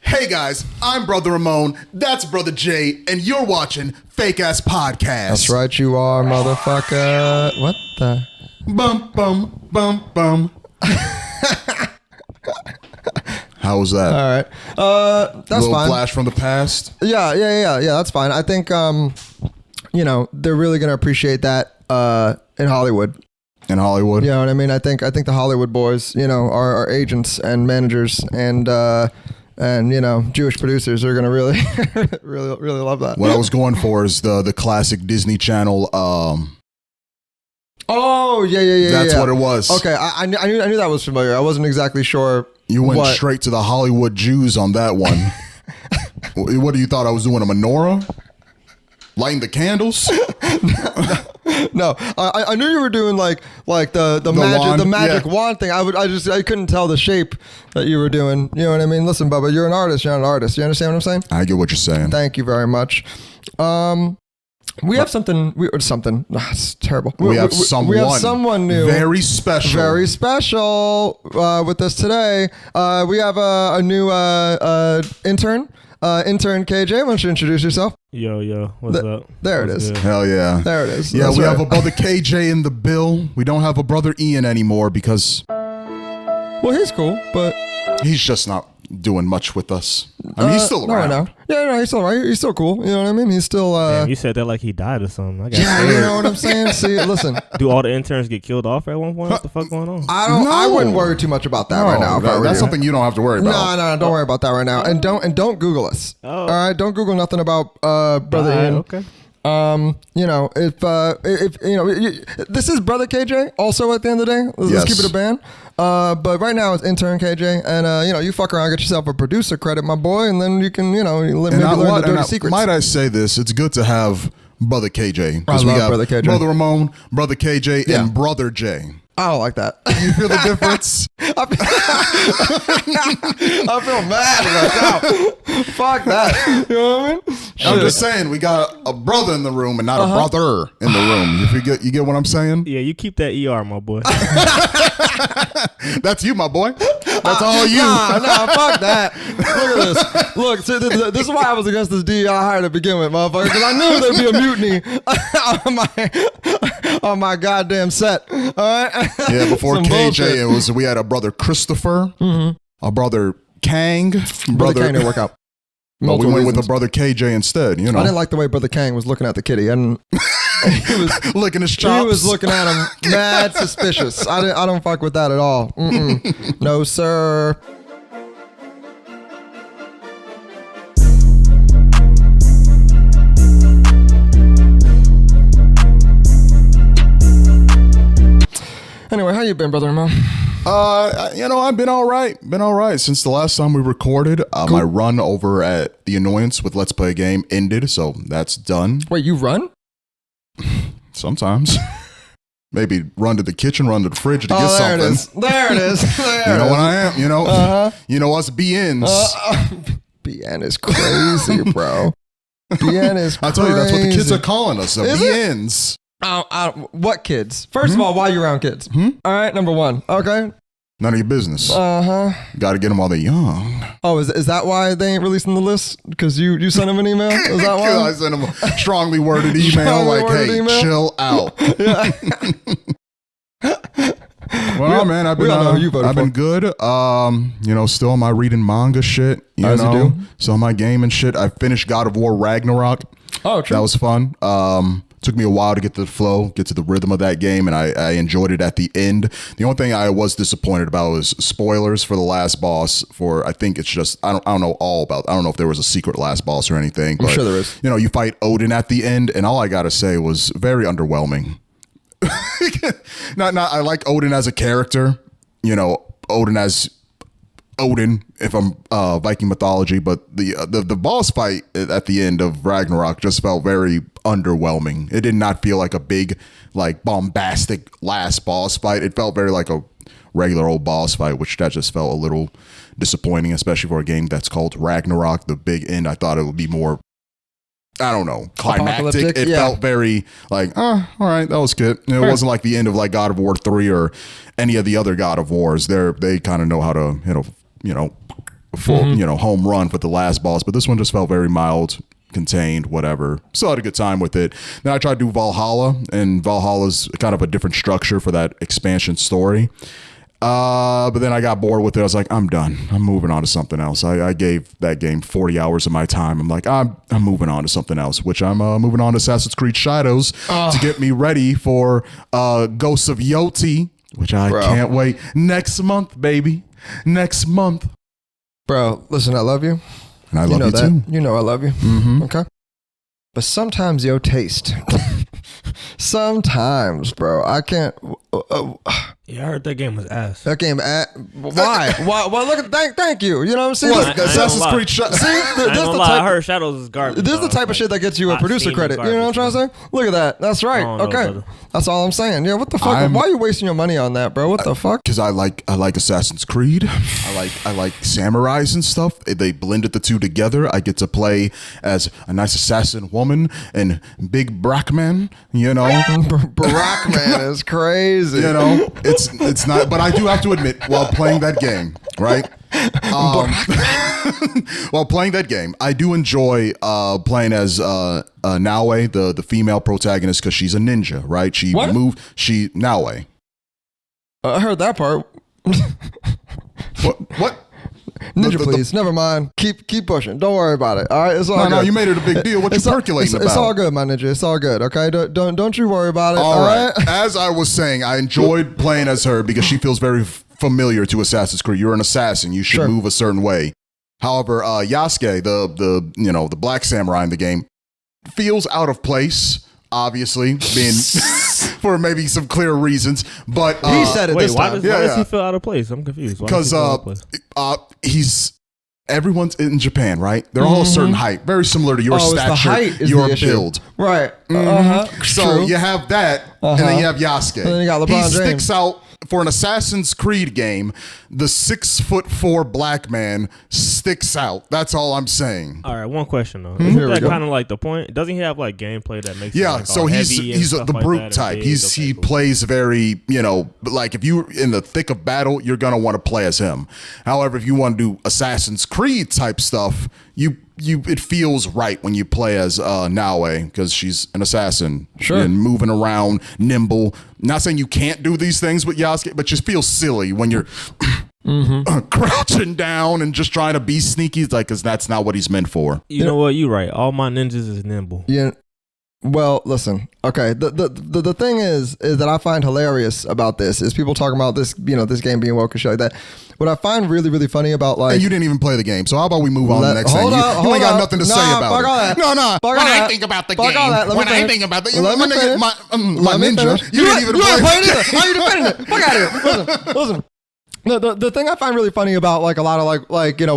Hey guys, I'm Brother Ramon, that's Brother Jay, and you're watching Fake Ass Podcast. That's right, you are, motherfucker. What the? Bum, bum, bum, bum. How was that? All right. That's a little fine. flash from the past? Yeah, that's fine. I think, they're really going to appreciate that in Hollywood. In Hollywood? You know what I mean? I think the Hollywood boys, our agents and managers and Jewish producers are gonna really, really love that. What I was going for is the classic Disney Channel. Oh yeah. That's what it was. Okay, I knew that was familiar. I wasn't exactly sure. You went straight to the Hollywood Jews on that one. What do you thought I was doing? A menorah? Lighting the candles? No, I knew you were doing like the magic wand thing. I couldn't tell the shape that you were doing. You know what I mean? Listen, Bubba, you're an artist. You're not an artist. You understand what I'm saying? I get what you're saying. Thank you very much. We have something. It's terrible. We have someone new, very special, with us today. We have a new intern. Intern KJ, why don't you introduce yourself? Yo, what's up? There it is. Good? Hell yeah. There it is. Yeah, That's we right. have a brother KJ in the bill. We don't have a brother Ian anymore because... Well, he's cool, but... he's just not doing much with us. I mean, he's still around. No. Yeah, he's still right. He's still cool. You know what I mean? He's still... Damn, you said that like he died or something. I got yeah, you know what I'm saying? See, listen. Do all the interns get killed off at one point? What the fuck going on? I wouldn't worry too much about that right now. That's something you don't have to worry about. No, don't worry about that right now. And don't Google us. Oh. All right, don't Google nothing about Brother Ian. Okay. This is Brother KJ. Also, at the end of the day, let's keep it a band. But right now it's Intern KJ, and you fuck around, get yourself a producer credit, my boy, and then you can maybe learn the dirty secrets. Might I say this? It's good to have Brother KJ I love Brother KJ. Brother Ramon, Brother KJ, and Brother Jay. I don't like that. You feel the difference? I feel mad right now. Fuck that. You know what I mean? I'm just saying, we got a brother in the room and not a brother in the room. You get what I'm saying? Yeah, you keep that ER, my boy. That's you, my boy. That's all you. Nah, fuck that. Look at this. Look, see, this is why I was against this DEI hire to begin with, motherfucker, because I knew there'd be a mutiny on my goddamn set. All right? Yeah, before Some KJ, bullshit. we had a brother Christopher, a brother Kang, Brother Kang didn't work out. Well, we Multiple went with a reasons. brother KJ instead, I didn't like the way Brother Kang was looking at the kitty. And he was licking his chops. He was looking at him mad suspicious. I don't fuck with that at all. No, sir. Anyway, how you been, Brother Ramon? I've been all right. Been all right since the last time we recorded. Cool. My run over at The Annoyance with Let's Play a Game ended, so that's done. Wait, you run? Sometimes. Maybe run to the kitchen, run to the fridge to get there something. There it is. You know what I am? You know us BNs. BN is crazy, bro. BN is crazy. I tell you, that's what the kids are calling us, the Is it? BNs. What kids? First of all, why you around kids? All right, number one. Okay. None of your business. Got to get them while they're young. Oh, is that why they ain't releasing the list? Because you sent them an email? Is that why? I sent them a strongly worded email chill out. Yeah. Well, man, I've been good. Still on my reading manga shit. As you do. Still on my game and shit. I finished God of War Ragnarok. Oh, true. That was fun. Took me a while to get to the flow, get to the rhythm of that game, and I enjoyed it at the end. The only thing I was disappointed about was spoilers for the last boss. I think it's just I don't know all about. I don't know if there was a secret last boss or anything. But, I'm sure there is. You fight Odin at the end, and all I gotta say was very underwhelming. I like Odin as a character. Odin as Odin, if I'm Viking mythology, but the boss fight at the end of Ragnarok just felt very underwhelming. It did not feel like a big, like bombastic last boss fight. It felt very like a regular old boss fight, which that just felt a little disappointing, especially for a game that's called Ragnarok. The big end, I thought it would be more, I don't know, climactic. It felt very like, all right, that was good. It wasn't like the end of like God of War 3 or any of the other God of Wars. They kind of know how to, full, home run for the last boss, but this one just felt very mild, contained, whatever. Still had a good time with it. Then I tried to do Valhalla, and Valhalla's kind of a different structure for that expansion story. But then I got bored with it. I was like, I'm done. I'm moving on to something else. I gave that game 40 hours of my time. I'm like, I'm moving on to something else, which I'm moving on to Assassin's Creed Shadows to get me ready for Ghosts of Yoti, which I can't wait. Next month, baby. Next month. Bro, listen, I love you. And I love you too. You know I love you. Mm-hmm. Okay. But sometimes your taste. Sometimes, bro. I can't. Yeah, I heard that game was ass. That game. Why? Why? Well, look at. Thank you. You know what I'm saying? Look, Assassin's Creed. See, I heard Shadows is garbage. This is the type of shit that gets you a producer credit. You know what I'm trying to say? Look at that. That's right. Okay. That's all I'm saying. Yeah. What the fuck? Why are you wasting your money on that, bro? What the fuck? Because I like Assassin's Creed. I like samurais and stuff. They blended the two together. I get to play as a nice assassin woman and big Brackman. Brackman is crazy. It's not. But I do have to admit, while playing that game, right? While playing that game, I do enjoy playing as Naue, the female protagonist, because she's a ninja, right? She Naue. I heard that part. What? Ninja, please. Never mind. Keep pushing. Don't worry about it. All right, it's all good. No, you made it a big deal. What you percolating about? It's all good, my ninja. It's all good. Okay, don't you worry about it. All right. As I was saying, I enjoyed playing as her because she feels very familiar to Assassin's Creed. You're an assassin. You should move a certain way. However, Yasuke, the black samurai in the game, feels out of place. Obviously, being for maybe some clear reasons, but he said it this time. Why does he feel out of place? I'm confused. Because everyone's in Japan, right? They're all a certain height, very similar to your stature, your build, right? So you have that, and then you have Yasuke. And then you got LeBron James. He sticks out. For an Assassin's Creed game, the 6'4" black man sticks out. That's all I'm saying. All right, one question though. Isn't that kind of like the point? Doesn't he have like gameplay that makes so he's the brute type. He plays very, like if you're in the thick of battle, you're gonna want to play as him. However, if you want to do Assassin's Creed type stuff, it feels right when you play as Naue because she's an assassin and moving around, nimble. Not saying you can't do these things with Yasuke, but just feels silly when you're crouching down and just trying to be sneaky. It's like, because that's not what he's meant for. You know what? You're right. All my ninjas is nimble. Yeah. Well, listen. Okay. The thing is that I find hilarious about this is people talking about this, this game being woke and shit like that. What I find really, really funny about and you didn't even play the game, so how about we move on to the next thing? You ain't got nothing to say about it. No. When I think about the game, my ninja, you didn't even play it. How you defending it? Fuck out of here. Listen. The thing I find really funny about a lot of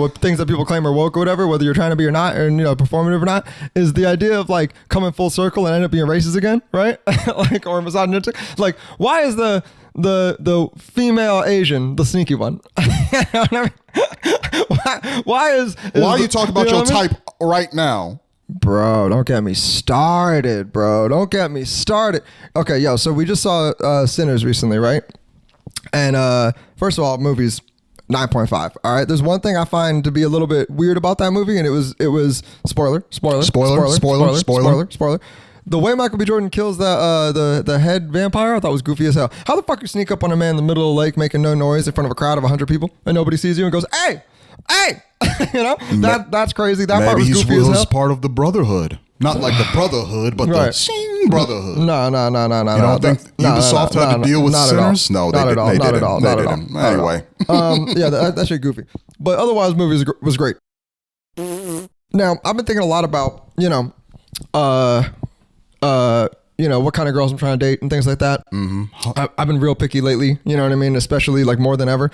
with things that people claim are woke or whatever, whether you're trying to be or not, or performative or not, is the idea of coming full circle and end up being racist again, right? Or misogynistic. Why is the female Asian the sneaky one? Why are you talking about your type right now? Bro, don't get me started, Don't get me started. Okay, so we just saw Sinners recently, right? And first of all, movie's 9.5. All right. There's one thing I find to be a little bit weird about that movie, and it was spoiler. The way Michael B. Jordan kills the head vampire, I thought was goofy as hell. How the fuck you sneak up on a man in the middle of the lake making no noise in front of a crowd of 100 people and nobody sees you and goes, hey, that's crazy. That part was goofy as hell. Maybe he's part of the Brotherhood. Not like the Brotherhood, but the Sing Brotherhood. No. You don't think Ubisoft had to deal with Sinners? No, they didn't. Not at all. Anyway. That shit goofy. But otherwise, the movie was great. Now, I've been thinking a lot about, what kind of girls I'm trying to date and things like that. Mm-hmm. I've been real picky lately, you know what I mean? Especially more than ever.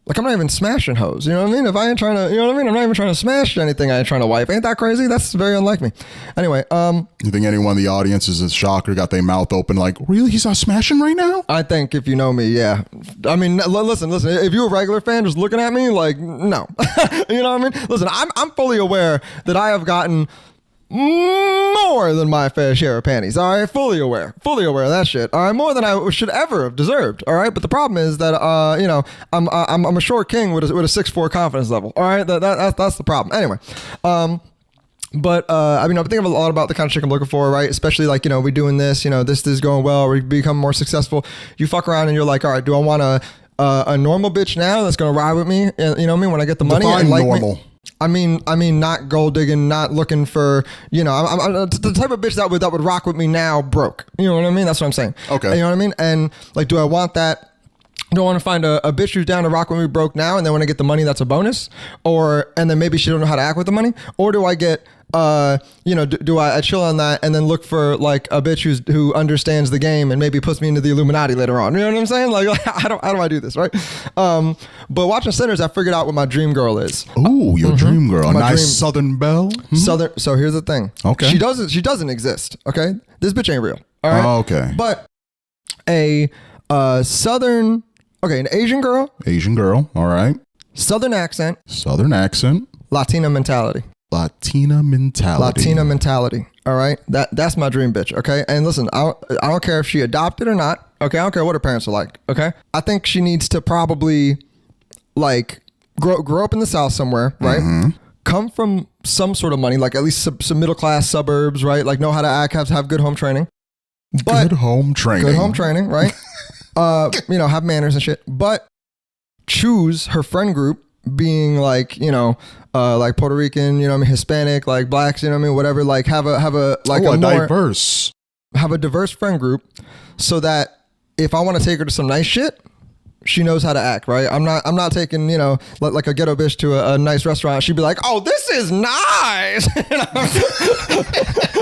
I'm not even smashing hoes, you know what I mean? If I ain't trying to, I'm not even trying to smash anything I ain't trying to wipe. Ain't that crazy? That's very unlike me. Anyway, you think anyone in the audience is a shocker, got their mouth open really? He's not smashing right now? I think if you know me, yeah. I mean, listen, if you're a regular fan just looking at me, no. You know what I mean? Listen, I'm fully aware that I have gotten more than my fair share of panties. All right, fully aware of that shit. All right, more than I should ever have deserved. All right, but the problem is that I'm a short king with a 6'4" confidence level. All right, that's the problem. Anyway, but I've been thinking a lot about the kind of chick I'm looking for, right? Especially like, we doing this, this is going well, we become more successful. You fuck around and you're like, all right, do I want a normal bitch now that's gonna ride with me? You know what I mean? When I get the money, and like normal. I mean, not gold digging, not looking for, I'm the type of bitch that would rock with me now broke. You know what I mean? That's what I'm saying. Okay. You know what I mean? And like, do I want that? Do I want to find a bitch who's down to rock with me broke now, and then when I get the money, that's a bonus? And then maybe she don't know how to act with the money? Or do I get, do I chill on that and then look for like a bitch who understands the game and maybe puts me into the Illuminati later on? You know what I'm saying? Like, how do I do this, right? But watching Sinners, I figured out what my dream girl is. Ooh, your dream girl. A nice Southern belle? Southern. So here's the thing. Okay. She doesn't exist, okay? This bitch ain't real, all right? Oh, okay. But a Southern... Okay, an Asian girl. Asian girl, all right. Southern accent. Latina mentality. Latina mentality. All right, that's my dream bitch. Okay, and listen, I don't care if she adopted or not. Okay, I don't care what her parents are like. Okay, I think she needs to probably like grow up in the South somewhere, right? Mm-hmm. Come from some sort of money, like at least some middle class suburbs, right? Like know how to act, have good home training. Good home training, right? Have manners and shit, but choose her friend group being like, like Puerto Rican, Hispanic, like blacks, whatever, like have a diverse friend group so that if I want to take her to some nice shit, she knows how to act, right? I'm not taking, like a ghetto bitch to a nice restaurant. She'd be like, oh, this is nice.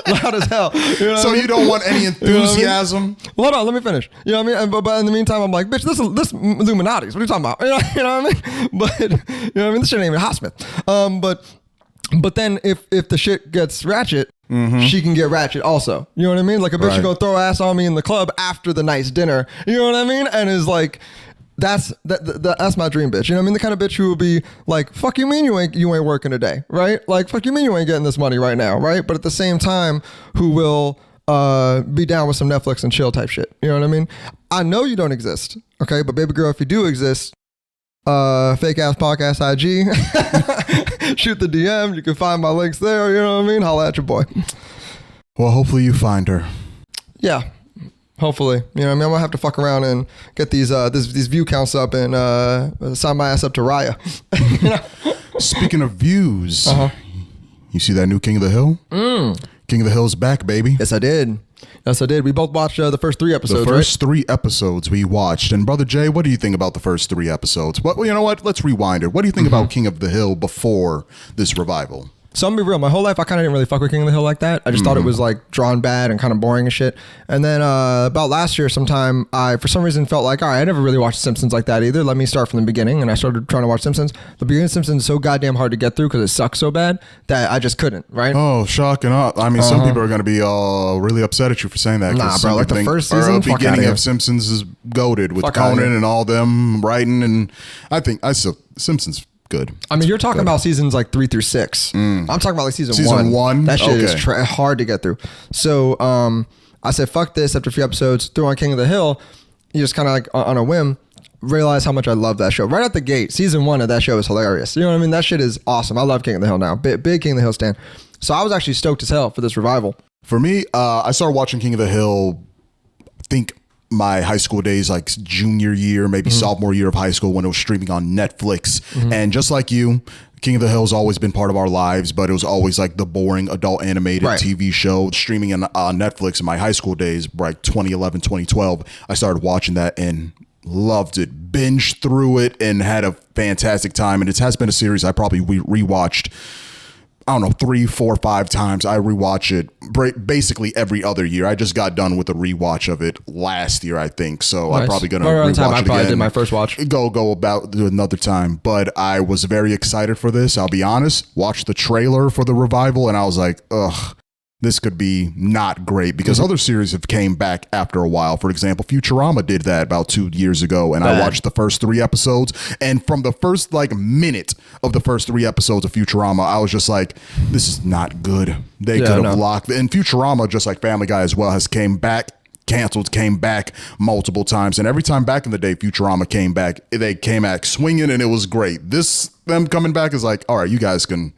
Loud as hell. So you don't want any enthusiasm? Well, hold on, let me finish. You know what I mean? But in the meantime, I'm like, bitch, this Illuminati's. What are you talking about? You know what I mean? But, this shit ain't even hot Smith. But then if the shit gets ratchet, she can get ratchet also. You know what I mean? Like a bitch should go throw ass on me in the club after the nice dinner. You know what I mean? And is like... That's my dream bitch. You know what I mean? The kind of bitch who will be like, fuck you mean you ain't working today, right? Like, fuck you mean you ain't getting this money right now, right? But at the same time, who will be down with some Netflix and chill type shit. You know what I mean? I know you don't exist, okay? But baby girl, if you do exist, fake ass podcast IG, shoot the DM. You can find my links there. You know what I mean? Holla at your boy. Well, hopefully you find her. Yeah. Hopefully, I'm gonna have to fuck around and get these view counts up and sign my ass up to Raya. Speaking of views, you see that new King of the Hill? King of the Hill's back, baby. Yes, I did. We both watched the first 3 episodes. The first 3 episodes we watched. And Brother Jay, what do you think about the first 3 episodes? You know what? Let's rewind it. What do you think about King of the Hill before this revival? So I'm gonna be real. My whole life, I kind of didn't really fuck with King of the Hill like that. I just thought it was like drawn bad and kind of boring and shit. And then about last year sometime, I for some reason felt like, all right, I never really watched Simpsons like that either. Let me start from the beginning. And I started trying to watch Simpsons. The beginning of Simpsons is so goddamn hard to get through because it sucks so bad that I just couldn't, right? Oh, shocking. I mean, some people are going to be really upset at you for saying that. Nah, bro, like the first season, the beginning of Simpsons is goated with Conan and all them writing. And I think Simpsons good. I mean, you're talking about seasons like 3 through 6. I'm talking about like season 1. That shit is hard to get through. So I said, fuck this. After a few episodes, threw on King of the Hill. You just kind of like on a whim realize how much I love that show. Right out the gate, season 1 of that show is hilarious. You know what I mean? That shit is awesome. I love King of the Hill now. Big King of the Hill stan. So I was actually stoked as hell for this revival. For me, I started watching King of the Hill, I think my high school days, like junior year, maybe sophomore year of high school when it was streaming on Netflix. And just like you, King of the Hill has always been part of our lives, but it was always like the boring adult animated TV show streaming on Netflix in my high school days, like 2011, 2012. I started watching that and loved it, binged through it and had a fantastic time. And it has been a series I probably rewatched, I don't know, 3, 4, 5 times. I rewatch it basically every other year. I just got done with a rewatch of it last year, I think. So nice. I'm probably going to rewatch it again. I probably did my first watch. Go about do another time. But I was very excited for this. I'll be honest. Watched the trailer for the revival and I was like, ugh. this could be not great, because other series have came back after a while. For example, Futurama did that about 2 years ago, and I watched the first 3 episodes, and from the first minute of the first 3 episodes of Futurama, I was just like, this is not good. They could have locked, and Futurama, just like Family Guy as well, has came back, canceled, came back multiple times, and every time back in the day Futurama came back, they came back swinging, and it was great. Them coming back is like, all right, you guys can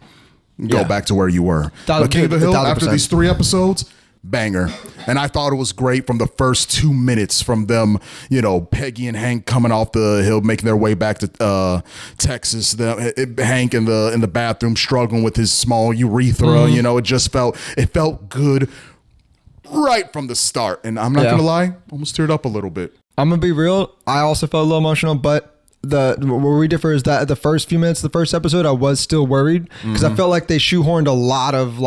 go back to where you were. But King of the Hill, after these 3 episodes, banger. And I thought it was great from the first 2 minutes, from them, Peggy and Hank coming off the hill, making their way back to Texas. Hank in the bathroom struggling with his small urethra. It felt good right from the start. And I'm not gonna lie, almost teared up a little bit. I'm gonna be real. I also felt a little emotional, but where we differ is that the first few minutes of the first episode, I was still worried because I felt like they shoehorned a lot of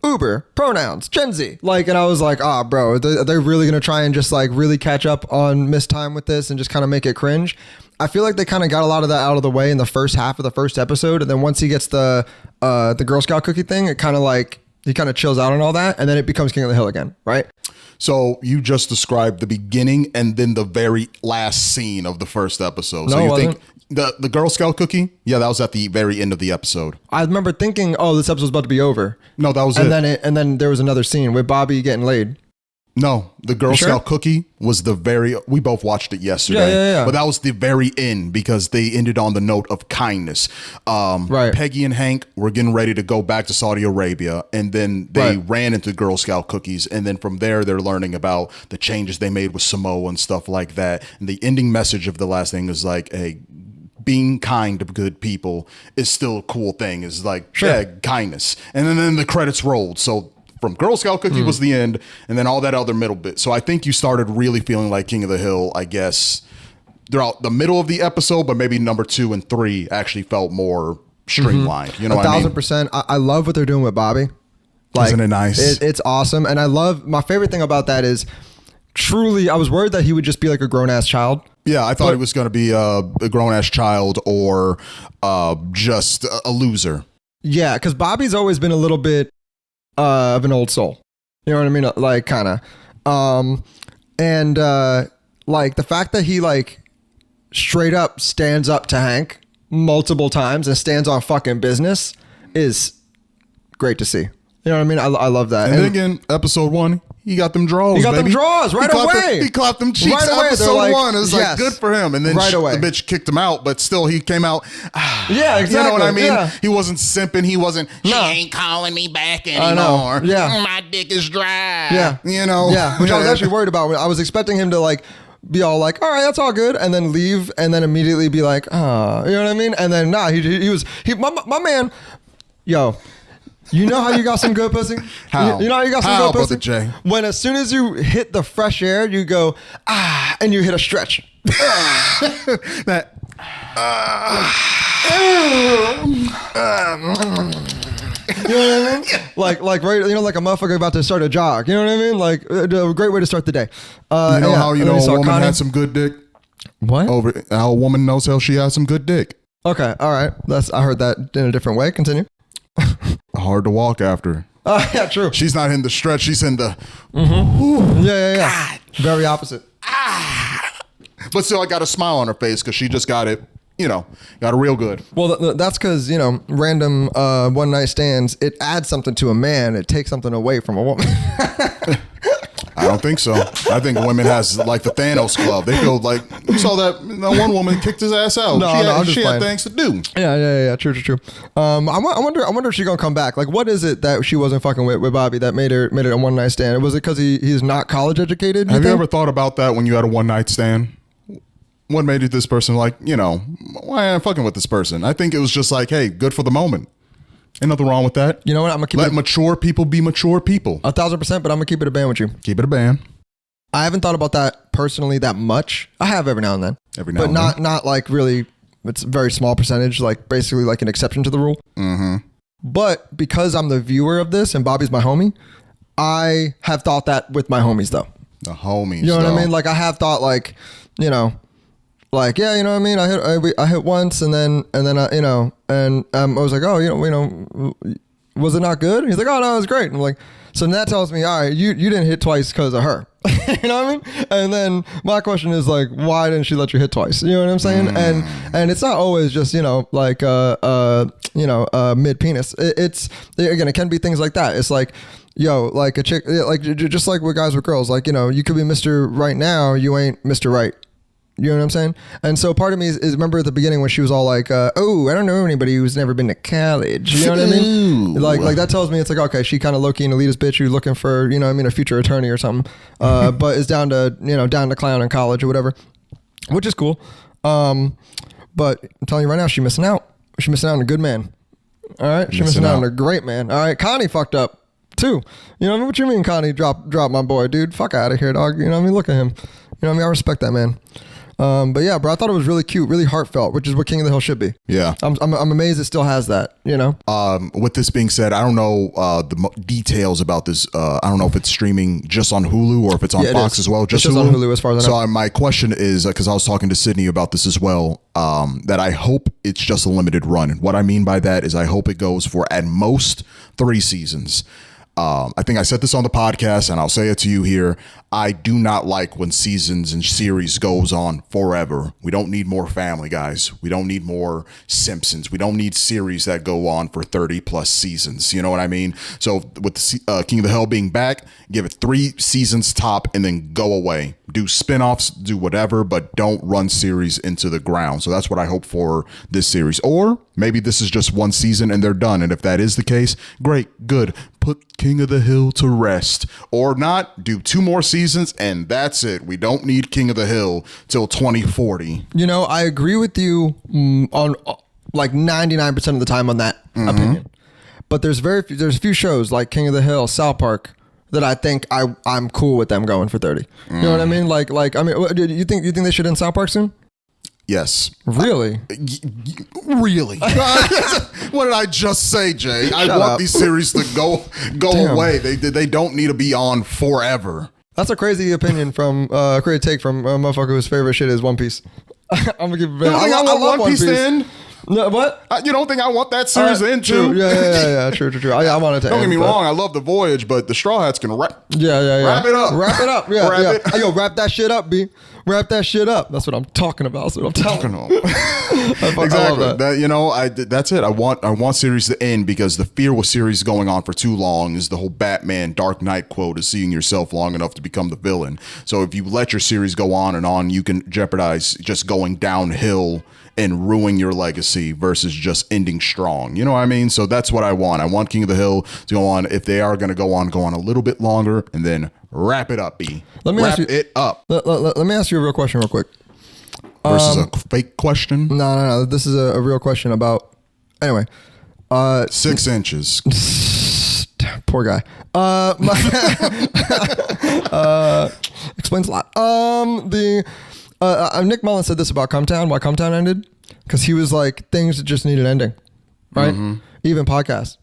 Uber pronouns, Gen Z, and I was like, bro, they're really gonna try and just really catch up on missed time with this and just kind of make it cringe. I feel like they kind of got a lot of that out of the way in the first half of the first episode, and then once he gets the Girl Scout cookie thing, it kind of he kind of chills out on all that, and then it becomes King of the Hill again, right? So you just described the beginning and then the very last scene of the first episode. So you think the Girl Scout cookie? Yeah, that was at the very end of the episode. I remember thinking, oh, this episode's about to be over. No, that was it. And then there was another scene with Bobby getting laid. No, the Girl Scout cookie was we both watched it yesterday. Yeah. But that was the very end, because they ended on the note of kindness. Right. Peggy and Hank were getting ready to go back to Saudi Arabia, and then they ran into Girl Scout cookies. And then from there, they're learning about the changes they made with Samoa and stuff like that. And the ending message of the last thing is hey, being kind to good people is still a cool thing. Is kindness. And then the credits rolled. So from Girl Scout cookie was the end, and then all that other middle bit. So I think you started really feeling like King of the Hill, I guess, throughout the middle of the episode, but maybe number 2 and 3 actually felt more streamlined. You know what I mean? 1,000%. I love what they're doing with Bobby. Isn't it nice? It's awesome. And my favorite thing about that is, truly, I was worried that he would just be like a grown-ass child. Yeah, I thought he was going to be a grown-ass child or just a loser. Yeah, because Bobby's always been a little bit of an old soul. You know what I mean? Kind of. The fact that he straight up stands up to Hank multiple times and stands on fucking business is great to see. You know what I mean? I love that. And then again, episode 1, he got them draws. He got them draws right away. He clapped them cheeks. Right away. Episode 1. It was good for him. And then right away. The bitch kicked him out, but still he came out. Yeah, exactly. You know what I mean? Yeah. He wasn't simping. He wasn't, she ain't calling me back anymore. Yeah. My dick is dry. Yeah. Yeah. Which I was actually worried about. I was expecting him to be all all right, that's all good, and then leave, and then immediately be like, you know what I mean? And then my man, yo. You know how you got some good pussy? How? You know how you got some good pussy? Jay? When as soon as you hit the fresh air, you go, and you hit a stretch. That. You know what I mean? Like right, like a motherfucker about to start a jog. You know what I mean? A great way to start the day. How a woman had some good dick? What? How a woman knows how she has some good dick. Okay, all right. I heard that in a different way. Continue. Hard to walk after. Yeah, true. She's not in the stretch. She's in the. Yeah. God. Very opposite. But still, I got a smile on her face because she just got it. Got it real good. Well, that's because random one night stands. It adds something to a man. It takes something away from a woman. I don't think so. I think women has the Thanos club. They feel like you saw that one woman kicked his ass out. She had things to do. Yeah. True. I wonder if she's gonna come back. What is it that she wasn't fucking with Bobby that made it a one night stand? Was it because he's not college educated? Have you ever thought about that when you had a one night stand? What made it this person why am I fucking with this person? I think it was just hey, good for the moment. Ain't nothing wrong with that. You know what? I'm gonna keep Let mature people be mature people. 1,000%, but I'm gonna keep it a band with you. Keep it a band. I haven't thought about that personally that much. I have every now and then. But not really. It's a very small percentage. Basically an exception to the rule. Mm-hmm. But because I'm the viewer of this and Bobby's my homie, I have thought that with my homies though. The homies. You know what I mean? I have thought you know what I mean? I hit once and then I was like, oh, was it not good? He's like, oh no, it was great. And I'm like, so that tells me, all right, you didn't hit twice because of her. You know what I mean? And then my question is like, why didn't she let you hit twice? You know what I'm saying? And it's not always just, like mid penis. It's again, it can be things like that. It's like, yo, like a chick, like just like with guys with girls, like, you could be Mr. Right now, you ain't Mr. Right. You know what I'm saying? And so part of me is remember at the beginning when she was all like, oh, I don't know anybody who's never been to college. You know what I mean? Like that tells me it's like, okay, she kind of low-key an elitist bitch who's looking for, a future attorney or something, but is down to clown in college or whatever, which is cool. But I'm telling you right now, she's missing out. She's missing out on a good man. All right? She's missing out on a great man. All right? Connie fucked up too. You know what I mean? What you mean Connie drop my boy, dude? Fuck out of here, dog. You know what I mean? Look at him. You know what I mean? I respect that man. But yeah, bro, I thought it was really cute, really heartfelt, which is what King of the Hill should be. Yeah. I'm amazed it still has that, With this being said, I don't know the details about this. I don't know if it's streaming just on Hulu or if it's on Fox as well. Just Hulu. On Hulu as far as I know. So my question is, because I was talking to Sydney about this as well, that I hope it's just a limited run. And what I mean by that is I hope it goes for at most 3 seasons. I think I said this on the podcast and I'll say it to you here. I do not like when seasons and series goes on forever. We don't need more Family Guys. We don't need more Simpsons. We don't need series that go on for 30 plus seasons. You know what I mean? So with King of the Hill being back, give it 3 seasons top and then go away. Do spinoffs, do whatever, but don't run series into the ground. So that's what I hope for this series. Or maybe this is just 1 season and they're done. And if that is the case, great, good. Put King of the Hill to rest. Or not, do 2 more seasons and that's it. We don't need King of the Hill till 2040. I agree with you on like 99% of the time on that opinion. But there's a few shows like King of the Hill, South Park, that I think I'm cool with them going for 30. You know what I mean? Like I mean, you think they should end South Park soon? Yes. Really? Really? What did I just say, Jay? I want these series to go away. They don't need to be on forever. That's a crazy opinion from crazy take from a motherfucker whose favorite shit is One Piece. I'm gonna give it. I love One Piece to end. No, what? You don't think I want that series to end too? Yeah. True. I want it to. Don't end, get me wrong. I love the voyage, but the Straw Hats can wrap. Yeah. Wrap it up. Wrap it up. Yeah. Yo, wrap that shit up, B. Wrap that shit up. That's what I'm talking about. That's what I'm talking about. Exactly. That's it. I want series to end because the fear with series going on for too long is the whole Batman Dark Knight quote is seeing yourself long enough to become the villain. So if you let your series go on, you can jeopardize just going downhill and ruin your legacy versus just ending strong. You know what I mean? So that's what I want. I want King of the Hill to go on. If they are going to go on a little bit longer and then wrap it up, B. Wrap it up. Let me ask you a real question real quick. Versus a fake question? No. This is a real question about... Anyway. 6 inches. Poor guy. Explains a lot. Nick Mullen said this about Cumtown, why Cumtown ended. Because he was like, things that just needed ending. Right? Mm-hmm. Even podcasts.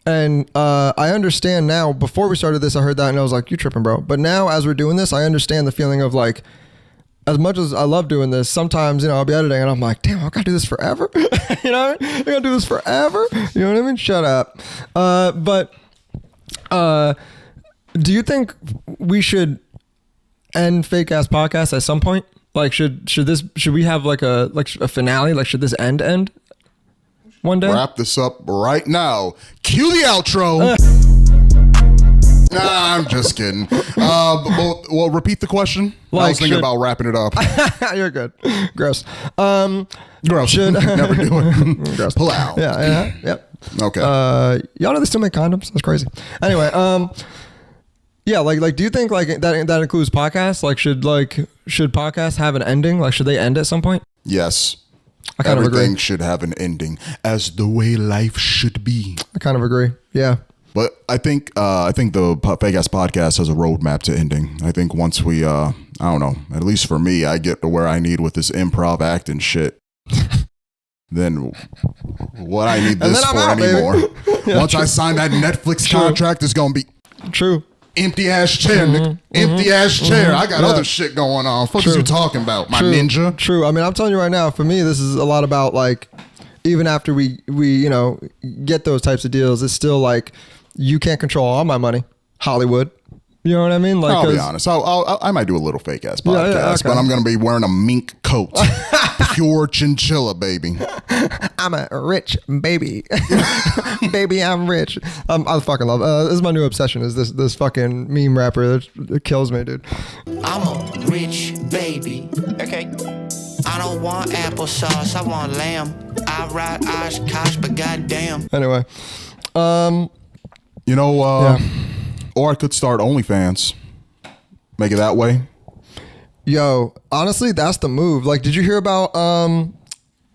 And I understand now, before we started this, I heard that and I was like, you tripping, bro. But now as we're doing this, I understand the feeling of like, as much as I love doing this, sometimes, I'll be editing and I'm like, damn, I gotta do this forever. You know what I mean? I gotta do this forever. You know what I mean? Shut up. But do you think we should end Fake Ass Podcast at some point? Like, should we have like a finale? Like, should this end one day? Wrap this up right now. Cue the outro. Nah, I'm just kidding. Well, repeat the question. I was thinking about wrapping it up. You're good. Gross. Gross. Should never do it. Gross. Pull out. Yeah. Yep. Okay. Y'all know they still make condoms? That's crazy. Anyway, yeah, like, do you think like that includes podcasts? Like, should podcasts have an ending? Like, should they end at some point? Yes. I kind of agree. Everything should have an ending, as the way life should be. I kind of agree. Yeah. But I think the Fake Ass Podcast has a roadmap to ending. I think once we, I don't know, at least for me, I get to where I need with this improv acting shit. Then what I need this for anymore. Yeah, once I sign that Netflix contract, it's going to be true. Empty ass chair, nigga. Empty ass chair. I got other shit going on. What is you talking about, my ninja? True. I mean, I'm telling you right now, for me, this is a lot about like, even after we get those types of deals, it's still like you can't control all my money, Hollywood. You know what I mean? Like, I'll be honest. I might do a little fake ass podcast, but I'm gonna be wearing a mink coat, pure chinchilla, baby. I'm a rich baby, baby. I'm rich. I fucking love. This is my new obsession. Is this fucking meme rapper that kills me, dude? I'm a rich baby. Okay. I don't want applesauce. I want lamb. I ride Oshkosh, but goddamn. Anyway, or I could start OnlyFans. Make it that way. Yo, honestly, that's the move. Like, did you hear about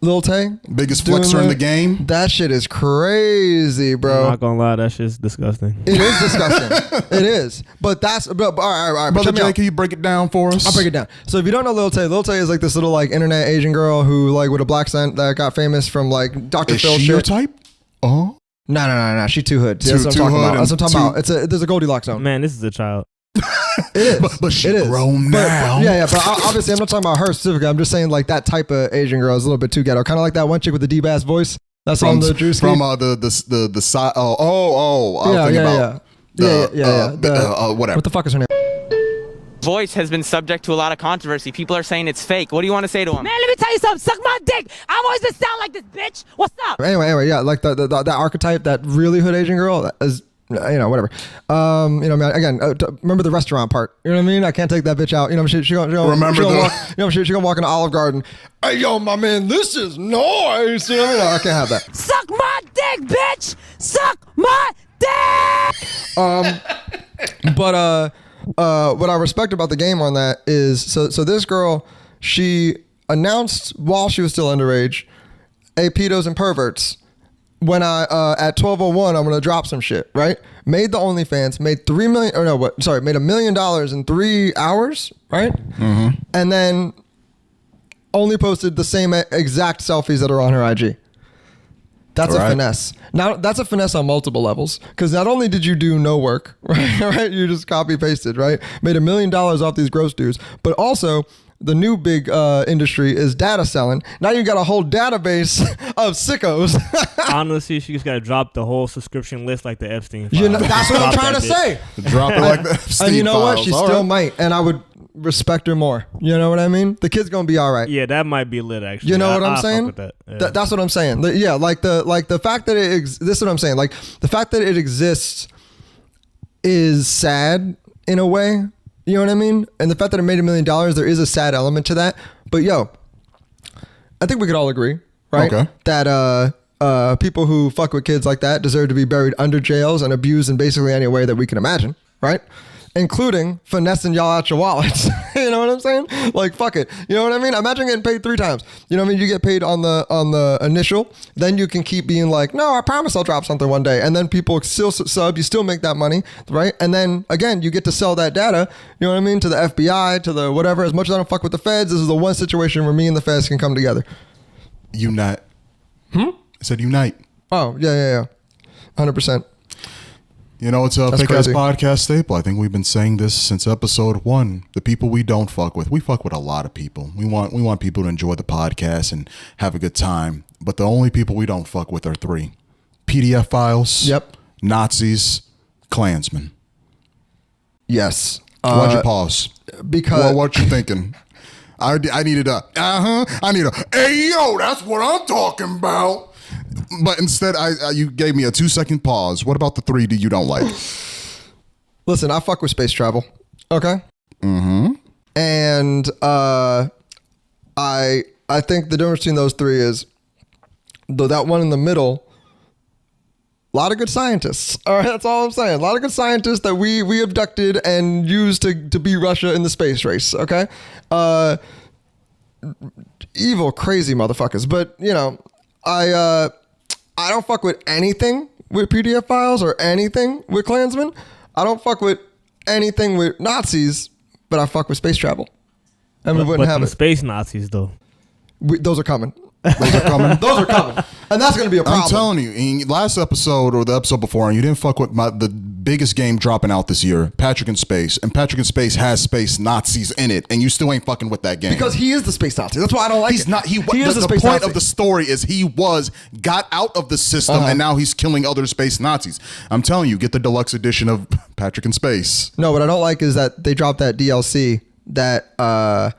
Lil Tay? Biggest flexer in the game. That shit is crazy, bro. I'm not gonna lie, that shit's disgusting. It is disgusting. It is. But that's all right. Brother Jay, can you break it down for us? I'll break it down. So if you don't know Lil Tay is like this little like internet Asian girl who like with a black scent that got famous from like Dr. Is Phil she shit. your type? Oh. No. She too hood. That's what I'm talking about. That's what I'm talking about. There's a Goldilocks zone. Man, this is a child. It is. But she's grown now. But obviously I'm not talking about her specifically. I'm just saying like that type of Asian girl is a little bit too ghetto. Kind of like that one chick with the deep ass voice. That's on the juice. From the side. Whatever. What the fuck is her name? Voice has been subject to a lot of controversy. People are saying it's fake. What do you want to say to him? Man, let me tell you something. Suck my dick. I've always been sound like this, bitch. What's up? Anyway, yeah, like that archetype, that really hood Asian girl that is, whatever. Again, remember the restaurant part. You know what I mean? I can't take that bitch out. She gonna walk in the Olive Garden. Hey, yo, my man, this is nice. You know what I mean? No, I can't have that. Suck my dick, bitch. Suck my dick. But what I respect about the game on that is so this girl, she announced while she was still underage, hey, pedos and perverts, when I at 12:01 I'm gonna drop some shit, right? Made the OnlyFans, made made $1 million in 3 hours, right? Mm-hmm. And then only posted the same exact selfies that are on her IG. That's a finesse. Now, that's a finesse on multiple levels. Because not only did you do no work, right? You just copy pasted, right? Made $1 million off these gross dudes. But also, the new big industry is data selling. Now you got a whole database of sickos. Honestly, she just got to drop the whole subscription list like the Epstein files. That's what I'm trying to say. Drop it like the Epstein And you know files. what? She still might. And I would respect her more. You know what I mean? The kid's gonna be all right. Yeah, that might be lit actually. You know what I'm Fuck saying? with that. Yeah. That's what I'm saying. The fact that this is what I'm saying. Like the fact that it exists is sad in a way. You know what I mean? And the fact that it made $1 million, there is a sad element to that. But yo, I think we could all agree, right? Okay. That people who fuck with kids like that deserve to be buried under jails and abused in basically any way that we can imagine, right? Including finessing y'all out your wallets. You know what I'm saying? Like, fuck it. You know what I mean? Imagine getting paid 3 times. You know what I mean? You get paid on the initial, then you can keep being like, no, I promise I'll drop something one day. And then people still sub, you still make that money, right? And then again, you get to sell that data, you know what I mean? To the FBI, to the whatever. As much as I don't fuck with the feds, this is the one situation where me and the feds can come together. Unite. I said unite. Oh, yeah. 100%. You know, it's a That's fake ass crazy. podcast staple. I think we've been saying this since episode 1. The people we don't fuck with. We fuck with a lot of people. We want people to enjoy the podcast and have a good time. But the only people we don't fuck with are 3. PDF files. Yep. Nazis. Klansmen. Yes. Why'd you pause? Because What you thinking? I needed hey yo, that's what I'm talking about. But instead, you gave me a 2-second pause. What about the 3 you don't like? listen, I fuck with space travel. Okay. Mm-hmm. And I think the difference between those 3 is that one in the middle. A lot of good scientists. All right, that's all I'm saying. A lot of good scientists that we abducted and used to beat Russia in the space race. Okay. Evil, crazy motherfuckers. But you know, I don't fuck with anything with PDF files or anything with Klansmen. I don't fuck with anything with Nazis, but I fuck with space travel. And we wouldn't have it. Space Nazis though. Those are coming. Those are coming. And that's going to be a problem. I'm telling you, in last episode or the episode before, and you didn't fuck with the biggest game dropping out this year, Patrick in Space, and Patrick in Space has space Nazis in it, and you still ain't fucking with that game because he is the space Nazi. That's why I don't like He's it. not. He is the space point Nazi. of the story is he got out of the system, and now he's killing other space Nazis. I'm telling you, get the deluxe edition of Patrick in Space. No, what I don't like is that they dropped that DLC that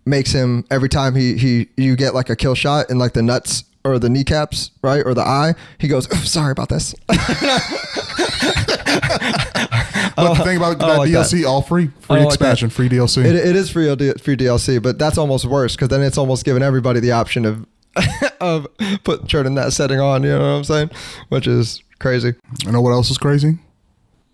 makes him every time you get like a kill shot in like the nuts or the kneecaps, right, or the eye, he goes, sorry about this. But the thing about that like DLC, that. all free expansion, free DLC. It is free DLC, but that's almost worse because then it's almost giving everybody the option of turning that setting on. You know what I'm saying? Which is crazy. You know what else is crazy?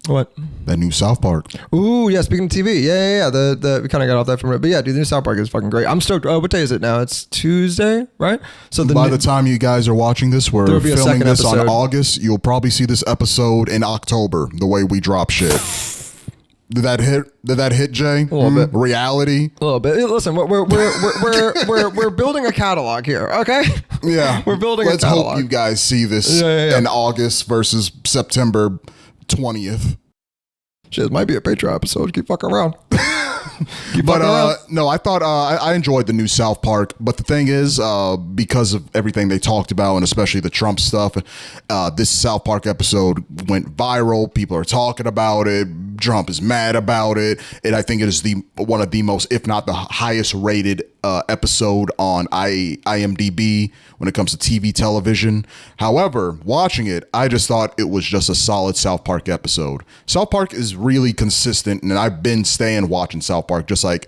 What? That new South Park. Ooh, yeah. Speaking of TV, yeah. The we kind of got off that from it, but yeah, dude, the new South Park is fucking great. I'm stoked. What day is it now? It's Tuesday, right? So By the time you guys are watching this, we're There'll be a filming second this on episode. August. You'll probably see this episode in October. The way we drop shit. Did that hit, Jay? A little bit. Reality. A little bit. Listen, we're building a catalog here, okay? Yeah, We're building Let's a catalog. hope you guys see this Yeah. in August versus September 20th. Shit, it might be a Patreon episode. Keep fucking around. No, I thought I enjoyed the new South Park, but the thing is, because of everything they talked about, and especially the Trump stuff, this South Park episode went viral. People are talking about it. Trump is mad about it, and I think it is one of the most, if not the highest rated episode on IMDb when it comes to TV television. However, watching it, I just thought it was just a solid South Park episode. South Park is really consistent, and I've been staying watching South Park just like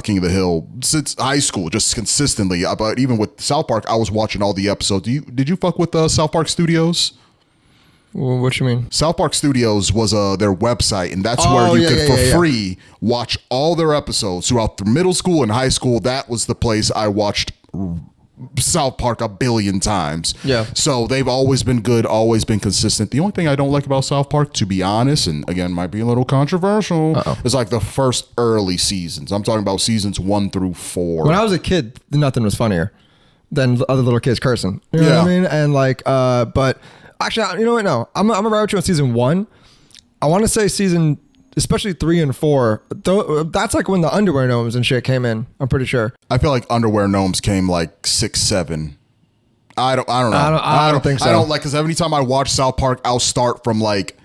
King of the Hill since high school, just consistently. But even with South Park, I was watching all the episodes. Did you fuck with South Park Studios? What you mean? South Park Studios was their website, and that's where you could for free watch all their episodes throughout the middle school and high school. That was the place I watched South Park a billion times. Yeah. So they've always been good, always been consistent. The only thing I don't like about South Park, to be honest, and again might be a little controversial, is like the first early seasons. I'm talking about seasons 1 through 4. When I was a kid, nothing was funnier than other little kids cursing. You know what I mean? And like, but actually, you know what? No, I'm gonna ride with you on season 1. I want to say season, especially 3 and 4. That's like when the underwear gnomes and shit came in. I'm pretty sure. I feel like underwear gnomes came like 6, 7. I don't know. I don't think so. I don't like, because every time I watch South Park, I'll start from like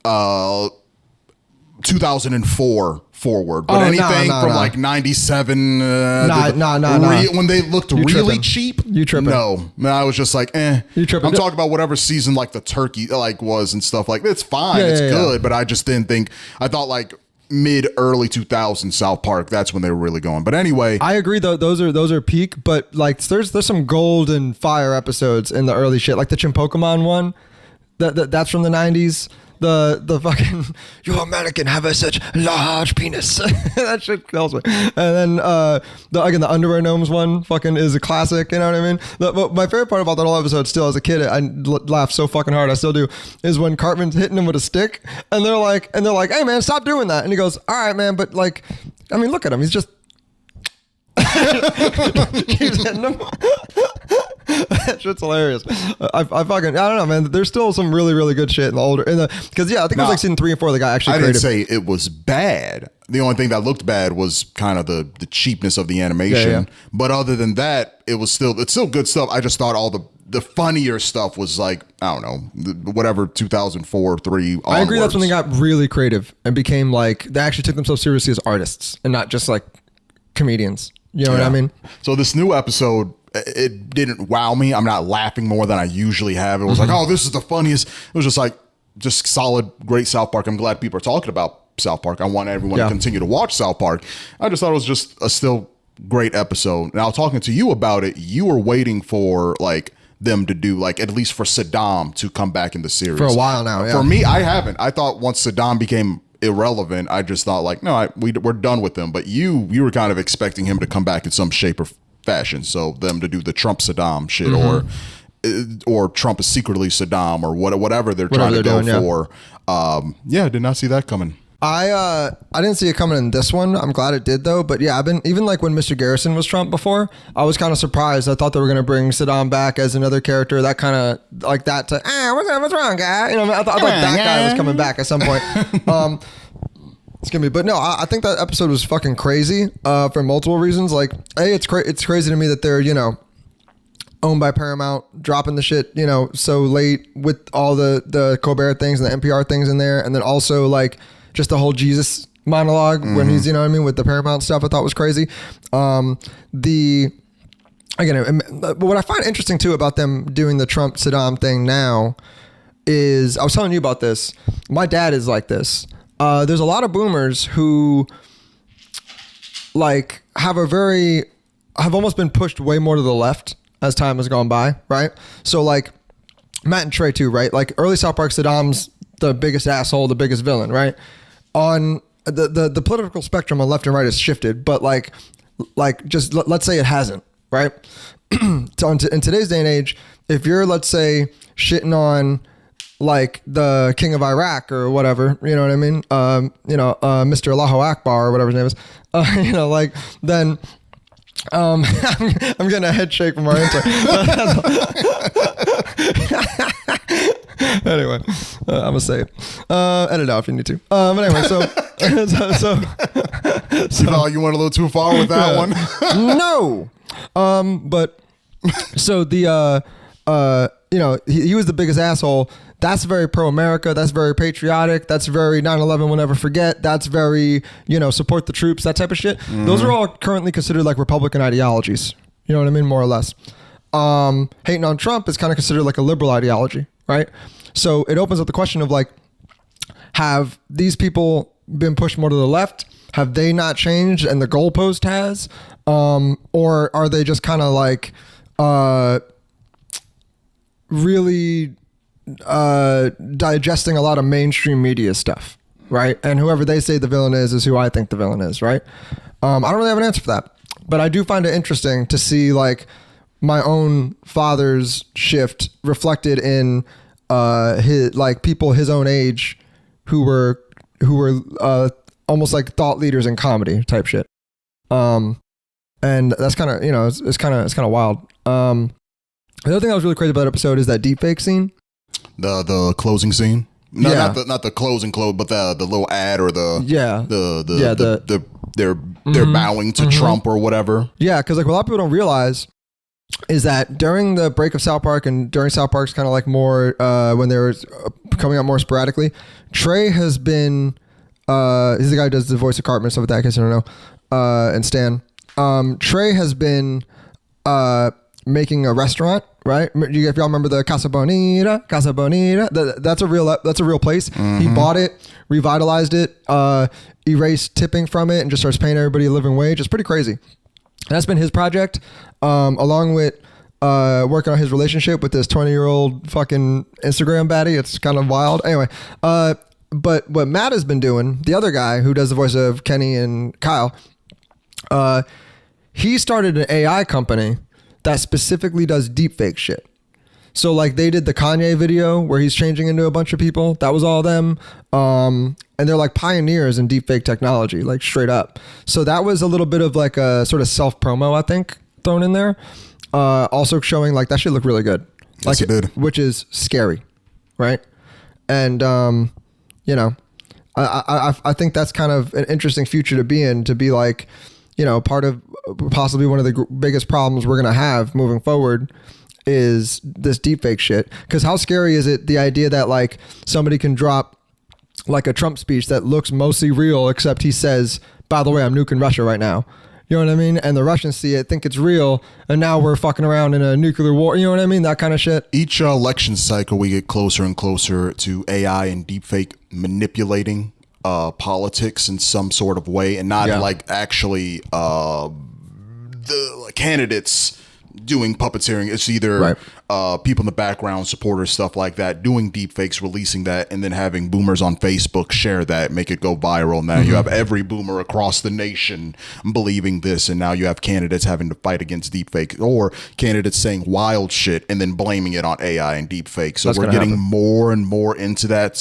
2004 forward, but anything from like 97, when they looked really tripping. cheap, You tripping. No, I was just like, You tripping. I'm talking about whatever season like the turkey like was and stuff like that. It's fine, it's good, but I just didn't think. I thought like early 2000s South Park, that's when they were really going. But anyway, I agree though, those are peak, but like there's some golden fire episodes in the early shit, like the Chimpokemon one. That's from the 90s. The fucking, your American have a such large penis. That shit kills me. And then the underwear gnomes one fucking is a classic. You know what I mean? But my favorite part about that whole episode, still as a kid, I laughed so fucking hard. I still do. Is when Cartman's hitting him with a stick, and they're like, hey man, stop doing that. And he goes, all right man, but like, I mean, look at him. He's just. Keeps hitting him. That shit's hilarious. I don't know, man. There's still some really, really good shit in the older, because I think it was like season 3 and 4. The guy actually I created. didn't say it was bad. The only thing that looked bad was kind of the cheapness of the animation. Yeah. But other than that, it's still good stuff. I just thought all the funnier stuff was like, I don't know, whatever 2004, 3 onwards. I agree. That's when they got really creative and became like, they actually took themselves seriously as artists and not just like comedians. You know what I mean? So this new episode, it didn't wow me. I'm not laughing more than I usually have. It was like, oh, this is the funniest. It was just like, just solid, great South Park. I'm glad people are talking about South Park. I want everyone to continue to watch South Park. I just thought it was just a still great episode. Now, talking to you about it, you were waiting for like them to do like, at least for Saddam to come back in the series. For a while now, yeah. For me, I haven't. I thought once Saddam became irrelevant, I just thought like, no, we're done with him. But you were kind of expecting him to come back in some shape or fashion. So them to do the Trump Saddam shit, or Trump is secretly Saddam, or whatever they're trying to go doing, for. Yeah, I did not see that coming. I didn't see it coming in this one. I'm glad it did though. But yeah, I've been even like when Mr. Garrison was Trump before, I was kind of surprised. I thought they were gonna bring Saddam back as another character. That kind of like that. To what's wrong, guy? You know, I thought that guy was coming back at some point. It's gonna be, but no, I think that episode was fucking crazy for multiple reasons. Like, it's crazy to me that they're owned by Paramount, dropping the shit so late with all the Colbert things and the NPR things in there, and then also like just the whole Jesus monologue when he's with the Paramount stuff. I thought was crazy. But what I find interesting too about them doing the Trump Saddam thing now is, I was telling you about this. My dad is like this. There's a lot of boomers who like have almost been pushed way more to the left as time has gone by, right? So like Matt and Trey too, right? Like early South Park, Saddam's the biggest asshole, the biggest villain, right? On the political spectrum on left and right has shifted, but like just let's say it hasn't, right? So in today's day and age, if you're, let's say, shitting on like the king of Iraq or whatever, you know what I mean? Mr. Allahu Akbar or whatever his name is, like then I'm getting a head shake from our intern. Anyway, I'm gonna say it. Edit it out if you need to. But anyway, so no, you went a little too far with that one. No. But so the he was the biggest asshole. That's very pro-America. That's very patriotic. That's very 9/11 we'll never forget. That's very, support the troops, that type of shit. Mm-hmm. Those are all currently considered like Republican ideologies. You know what I mean? More or less. Hating on Trump is kind of considered like a liberal ideology, right? So it opens up the question of like, have these people been pushed more to the left? Have they not changed and the goalpost has? Or are they just kind of like really digesting a lot of mainstream media stuff, right? And whoever they say the villain is who I think the villain is, right? I don't really have an answer for that, but I do find it interesting to see like my own father's shift reflected in his like people his own age who were almost like thought leaders in comedy type shit. And that's kind of it's kind of wild. The other thing that was really crazy about that episode is that deepfake scene. The closing scene. No, yeah. Not the closing but the little ad or they're bowing to Trump or whatever. Yeah, because like what a lot of people don't realize is that during the break of South Park and during South Park's kind of like more when they were coming out more sporadically, Trey has been he's the guy who does the voice of Cartman and stuff like that. I guess I don't know. And Stan. Trey has been making a restaurant, right? If y'all remember the Casa Bonita, that's a real place. Mm-hmm. He bought it, revitalized it, erased tipping from it, and just starts paying everybody a living wage. It's pretty crazy. That's been his project, along with working on his relationship with this 20-year-old fucking Instagram baddie. It's kind of wild. Anyway, but what Matt has been doing, the other guy who does the voice of Kenny and Kyle, he started an AI company that specifically does deepfake shit. So like they did the Kanye video where he's changing into a bunch of people. That was all them. And they're like pioneers in deepfake technology, like straight up. So that was a little bit of like a sort of self-promo, I think, thrown in there. Also showing like that shit looked really good. Yes, like it did. Which is scary, right? And I think that's kind of an interesting future to be in, to be like, part of possibly one of the biggest problems we're going to have moving forward is this deepfake shit. Because how scary is it, the idea that like somebody can drop like a Trump speech that looks mostly real, except he says, by the way, I'm nuking Russia right now. You know what I mean? And the Russians see it, think it's real, and now we're fucking around in a nuclear war. You know what I mean? That kind of shit. Each election cycle, we get closer and closer to AI and deepfake manipulating politics in some sort of way, and not like actually the candidates doing puppeteering. It's either people in the background, supporters, stuff like that, doing deepfakes, releasing that, and then having boomers on Facebook share that, make it go viral. Now you have every boomer across the nation believing this, and now you have candidates having to fight against deepfakes, or candidates saying wild shit and then blaming it on AI and deepfakes. So we're getting more and more into that,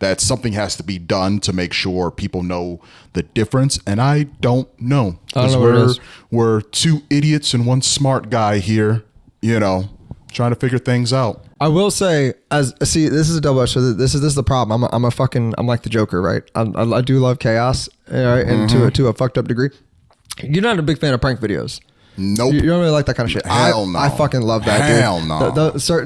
that something has to be done to make sure people know the difference. And I don't know. I don't know what it is. We're two idiots and one smart guy here, trying to figure things out. I will say, this is a double edged. So this is the problem. I'm like the Joker, right? I do love chaos, right? And to a fucked up degree. You're not a big fan of prank videos. Nope. You don't really like that kind of shit. Hell no. I fucking love that. Hell dude.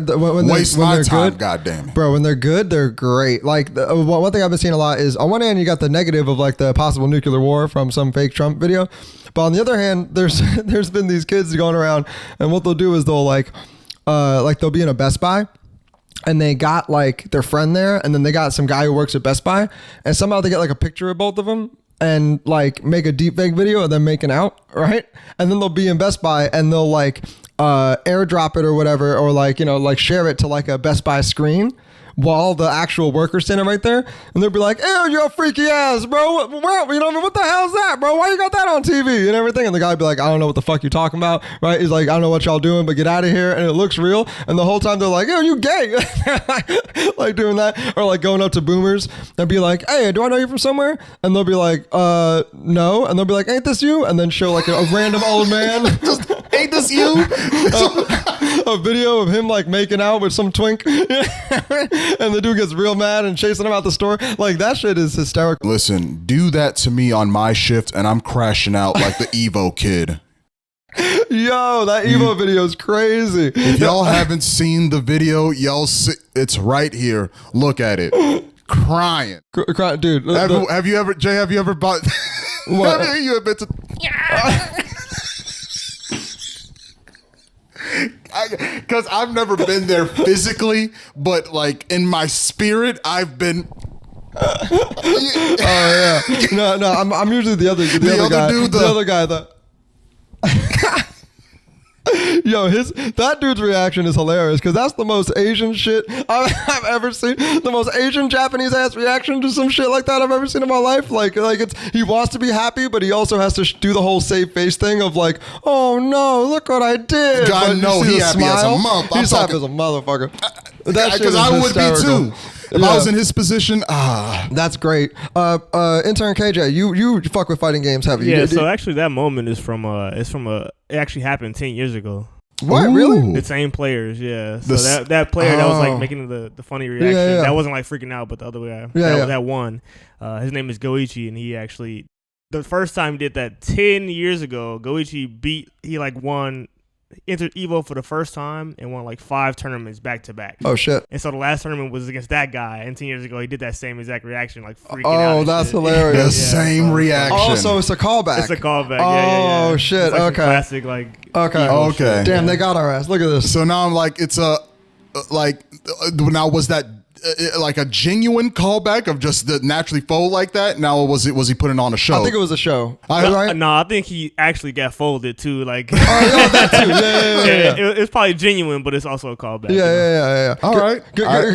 no. When Waste my they're time, good, goddamn it. bro. When they're good, they're great. Like one thing I've been seeing a lot is, on one hand, you got the negative of like the possible nuclear war from some fake Trump video, but on the other hand, there's been these kids going around, and what they'll do is they'll they'll be in a Best Buy, and they got like their friend there, and then they got some guy who works at Best Buy, and somehow they get like a picture of both of them and like make a deep fake video of them making out, right? And then they'll be in Best Buy and they'll like airdrop it or whatever, or like share it to like a Best Buy screen while the actual worker's standing right there, and they'll be like, "Ew, you're a freaky ass, bro. What the hell's that, bro? Why you got that on TV and everything?" And the guy'd be like, "I don't know what the fuck you're talking about," right? He's like, "I don't know what y'all doing, but get out of here." And it looks real, and the whole time they're like, "Ew, you gay," like doing that, or like going up to boomers and be like, "Hey, do I know you from somewhere?" And they'll be like, "No," and they'll be like, "Ain't this you?" And then show like a random old man, "Ain't this you?" a video of him like making out with some twink. And the dude gets real mad and chasing him out the store. Like, that shit is hysterical. Listen, do that to me on my shift and I'm crashing out like the Evo kid. Yo, that Evo video is crazy. If y'all haven't seen the video, it's right here. Look at it. Crying. Dude. Have you ever bought... What? Have you ever been to... Because I've never been there physically, but like in my spirit, I've been. Oh yeah, no, I'm usually the other guy. Dude, the other guy. Yo, that dude's reaction is hilarious, because that's the most Asian shit I've ever seen. The most Asian Japanese ass reaction to some shit like that I've ever seen in my life. Like he wants to be happy, but he also has to do the whole save face thing of like, "Oh no, look what I did." God, no, he happy as a motherfucker. He's happy as a motherfucker. Because I would be too. If I was in his position, that's great. Intern KJ, you fuck with fighting games, have you? Yeah. So actually, that moment is it actually happened 10 years ago. What? Really? The same players, yeah. So that player that was like making the funny reaction, that wasn't like freaking out, but the other guy, that won. His name is Goichi, and he actually, the first time he did that 10 years ago, Goichi won. Entered Evo for the first time and won like 5 tournaments back to back. Oh shit! And so the last tournament was against that guy, and 10 years ago he did that same exact reaction, like freaking out. Oh, that's shit. hilarious! The same reaction. Oh, so it's a callback. It's a callback. Oh shit! It's like okay. Classic like. Okay. Damn, they got our ass. Look at this. So now I'm like, it's now was that like a genuine callback of just the naturally fold like that? Now was he putting on a show? I think it was a show. Right? No, I think he actually got folded too. Like, that too. Yeah. It's probably genuine, but it's also a callback. Yeah. All right.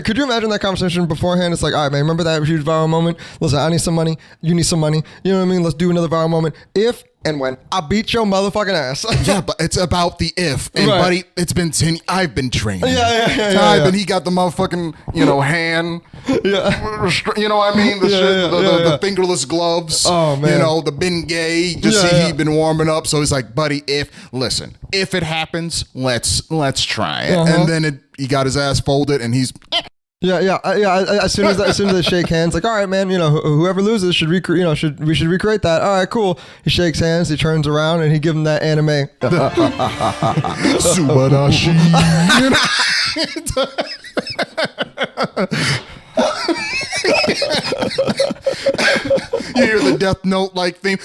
Could you imagine that conversation beforehand? It's like, all right, man, remember that huge viral moment? Listen, I need some money. You need some money. You know what I mean? Let's do another viral moment. If and when I beat your motherfucking ass. Yeah, but it's about the if. And buddy, it's been 10. I've been training. Yeah. He got the motherfucking, hand. Yeah. You know what I mean? The fingerless gloves. Oh, man. The Bengay. He'd been warming up. So he's like, buddy, if it happens, let's try it. And then he got his ass folded and he's... Yeah. As soon as they shake hands, like, all right, man, whoever loses should recreate that. All right, cool. He shakes hands, he turns around, and he gives him that anime. Subarashi. You hear the Death Note like theme.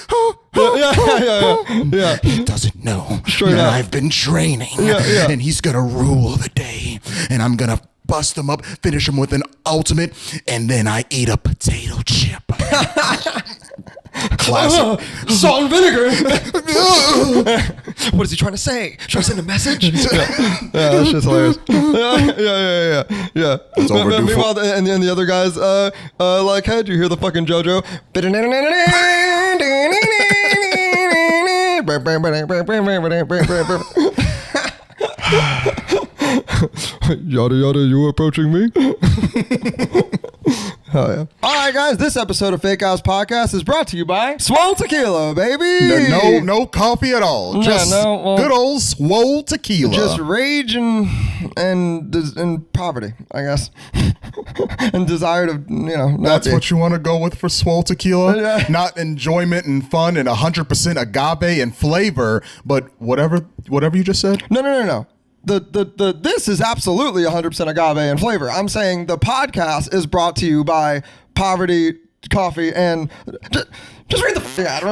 Yeah. He doesn't know Straight that up. I've been training, and he's gonna rule the day, and I'm gonna bust him up, finish him with an ultimate, and then I eat a potato chip. Classic. Salt and vinegar. What is he trying to say? Trying to send a message? Yeah, that's just hilarious. Yeah. It's overdue. Meanwhile, and the other guys, like, hey, did you hear the fucking JoJo? Yada yada, you approaching me? Oh yeah. All right, guys. This episode of Fake House Podcast is brought to you by Swole Tequila, baby. No coffee at all. Just good old Swole Tequila. Just rage and poverty, I guess, and desire to That's what you want to go with for Swole Tequila. Yeah. Not enjoyment and fun and 100% agave and flavor, but whatever you just said. No. This is absolutely 100% agave and flavor. I'm saying the podcast is brought to you by Poverty Coffee and just read the ad.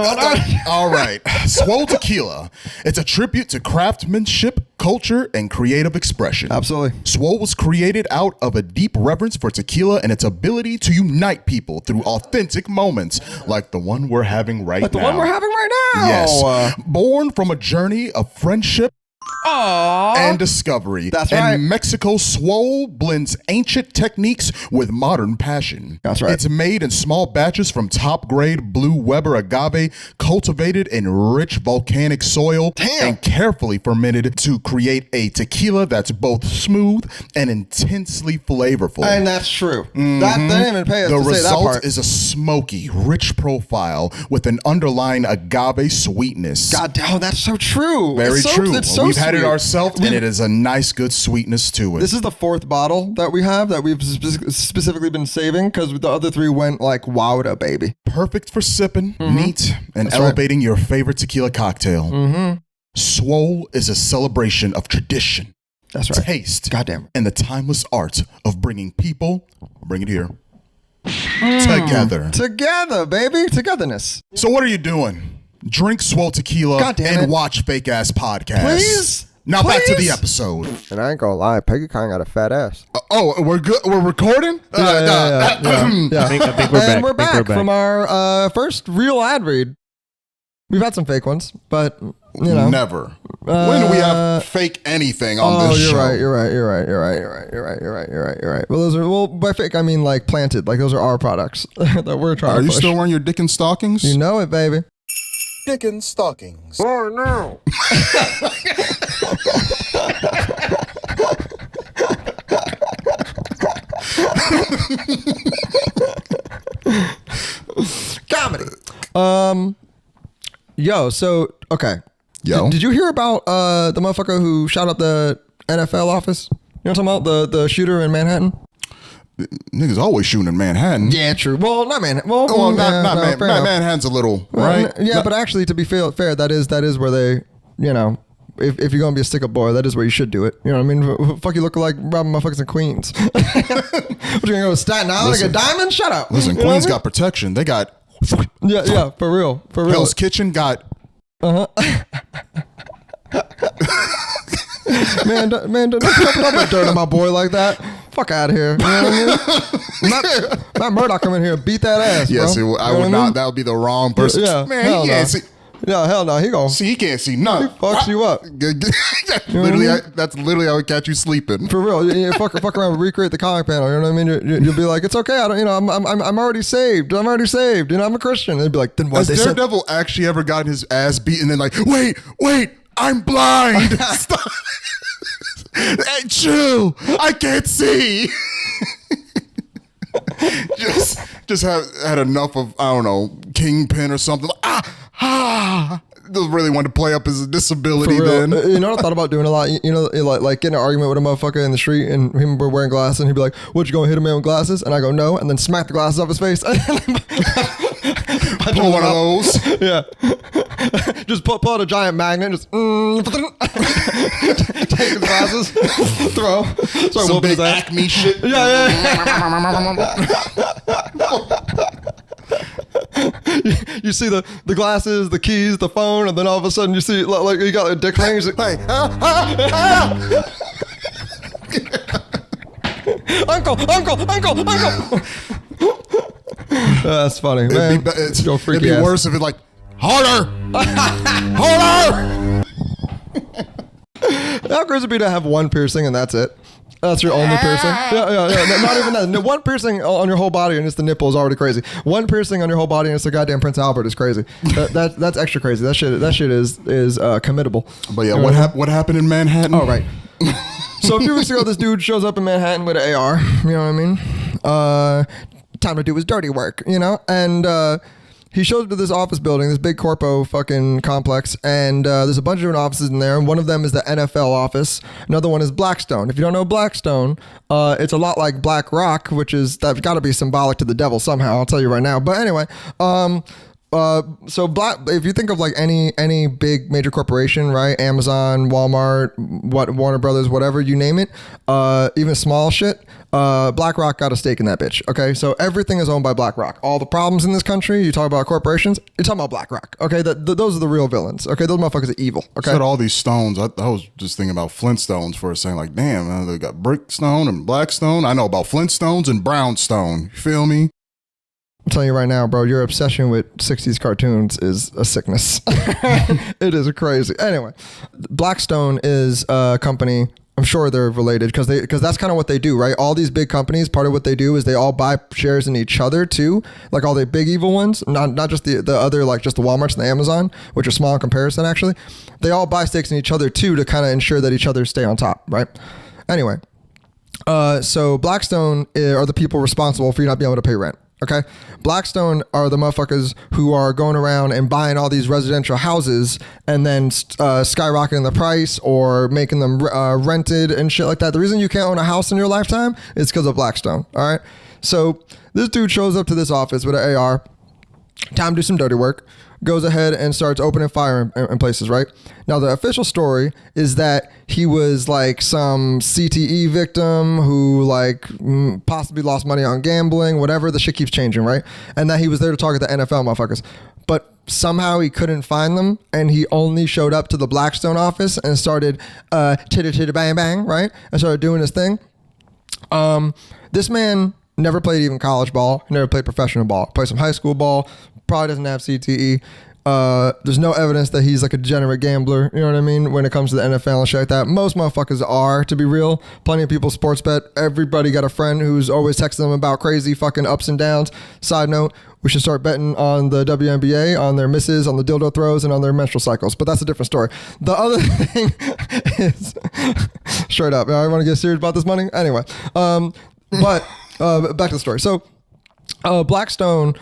All right. Swole Tequila. It's a tribute to craftsmanship, culture, and creative expression. Absolutely. Swole was created out of a deep reverence for tequila and its ability to unite people through authentic moments like the one we're having right now. The one we're having right now. Yes. Born from a journey of friendship and discovery. That's right. And Mexico, Swole blends ancient techniques with modern passion. That's right. It's made in small batches from top-grade Blue Weber agave, cultivated in rich volcanic soil, and carefully fermented to create a tequila that's both smooth and intensely flavorful. And that's true. That they didn't even pay us The to say that result part. is a smoky, rich profile with an underlying agave sweetness. God damn, that's so true. Very true. It's so We've had it sweet. ourselves, and it is a nice, good sweetness to it. This is the fourth bottle that we have that we've specifically been saving because the other three went like wowda, baby. Perfect for sipping, neat, and elevating your favorite tequila cocktail. Swole is a celebration of tradition. That's right. Taste. Goddamn. And the timeless art of bringing people, bring it here, together, baby. Togetherness. So what are you doing? Drink Swole Tequila and watch Fake Ass Podcast. Please. Now back to the episode. And I ain't gonna lie, Peggy kind of got a fat ass. We're good. We're recording. Yeah. I think we're back. And we're back from our first real ad read. We've had some fake ones, but never. When do we have fake anything on this show? You're right. Well, by fake I mean like planted. Like those are our products that we're trying to push. Are you still wearing your Dickens stockings? You know it, baby. Dickens stockings. Oh no. Comedy. Did you hear about the motherfucker who shot up the NFL office? You know what I'm talking about? The shooter in Manhattan? Niggas always shooting in Manhattan. Yeah, true. Well, not Manhattan. Manhattan's a little, right? Yeah, but actually, to be fair, that is where they, if you're gonna be a stick-up boy, that is where you should do it. You know what I mean? Fuck, you look like robbing motherfuckers in Queens. What, you gonna go to Staten Island like a diamond? Shut up. Listen, Queens got protection. They got... Yeah, for real. Hell's Kitchen got... Man, don't put dirt on my boy like that. Fuck out of here. You know what I mean? Matt Murdock come in here and beat that ass, yes, bro. I would not. That would be the wrong person. Yeah, man, he can't see. Yeah, hell no. He can't see nothing. He fucks you up. That's literally how I would catch you sleeping. For real. You fuck around and recreate the comic panel. You know what I mean? You'll be like, it's okay. I'm already saved. I'm already saved. I'm a Christian. And they'd be like, then what? Has Daredevil actually ever gotten his ass beat and then like, wait, I'm blind. Stop. Hey, chill. I can't see. just had enough of, I don't know, Kingpin or something. Really wanted to play up his disability then. You know what I thought about doing a lot? Like getting an argument with a motherfucker in the street and him wearing glasses and he'd be like, what, you gonna hit a man with glasses? And I go, no. And then smack the glasses off his face. Pull one of those. Yeah. Just pull out a giant magnet. Just take his glasses. Throw. Start some big Acme shit. Yeah. You see the glasses, the keys, the phone, and then all of a sudden you see like you got a dick ring. He's like, hey, uncle. That's funny, man. It'd be worse if it's like, harder! Harder! How crazy would it be to have one piercing and that's it? That's your only piercing? Yeah. Not even that. One piercing on your whole body and it's the nipple is already crazy. One piercing on your whole body and it's the goddamn Prince Albert is crazy. That's extra crazy. That shit is committable. But yeah, what happened in Manhattan? Oh, right. So a few weeks ago, this dude shows up in Manhattan with an AR. You know what I mean? Time to do his dirty work, you know? And he shows up to this office building, this big corpo fucking complex, and there's a bunch of different offices in there. And one of them is the NFL office. Another one is Blackstone. If you don't know Blackstone, it's a lot like BlackRock, that's got to be symbolic to the devil somehow. I'll tell you right now. But anyway, if you think of like any big major corporation, right? Amazon, Walmart, Warner Brothers, whatever, you name it, even small shit, BlackRock got a stake in that bitch. Okay, so everything is owned by BlackRock. All the problems in this country, you talk about corporations, you're talking about BlackRock. Okay, those are the real villains. Okay, those motherfuckers are evil. Okay, said all these stones. I was just thinking about Flintstones for a second. Like, damn, they got Brickstone and Blackstone. I know about Flintstones and Brownstone. You feel me? I'm telling you right now, bro, your obsession with 60s cartoons is a sickness. It is crazy. Anyway, Blackstone is a company. I'm sure they're related because that's kind of what they do, right? All these big companies, part of what they do is they all buy shares in each other too, like all the big evil ones, not just the other, like just the Walmarts and the Amazon, which are small in comparison actually. They all buy stakes in each other too to kind of ensure that each other stay on top, right? Anyway, so Blackstone are the people responsible for you not being able to pay rent. Okay, Blackstone are the motherfuckers who are going around and buying all these residential houses and then skyrocketing the price or making them rented and shit like that. The reason you can't own a house in your lifetime is because of Blackstone. All right, so this dude shows up to this office with an AR. Time to do some dirty work. Goes ahead and starts opening fire in places, right? Now, the official story is that he was like some CTE victim who like possibly lost money on gambling, whatever. The shit keeps changing, right? And that he was there to target the NFL motherfuckers. But somehow he couldn't find them and he only showed up to the Blackstone office and started titter bang bang, right? And started doing his thing. This man never played even college ball. Never played professional ball. Played some high school ball. Probably doesn't have CTE. There's no evidence that he's like a degenerate gambler. You know what I mean? When it comes to the NFL and shit like that. Most motherfuckers are, to be real. Plenty of people sports bet. Everybody got a friend who's always texting them about crazy fucking ups and downs. Side note, we should start betting on the WNBA, on their misses, on the dildo throws, and on their menstrual cycles. But that's a different story. The other thing is, straight up, I want to get serious about this money? Anyway, but back to the story. So, Blackstone,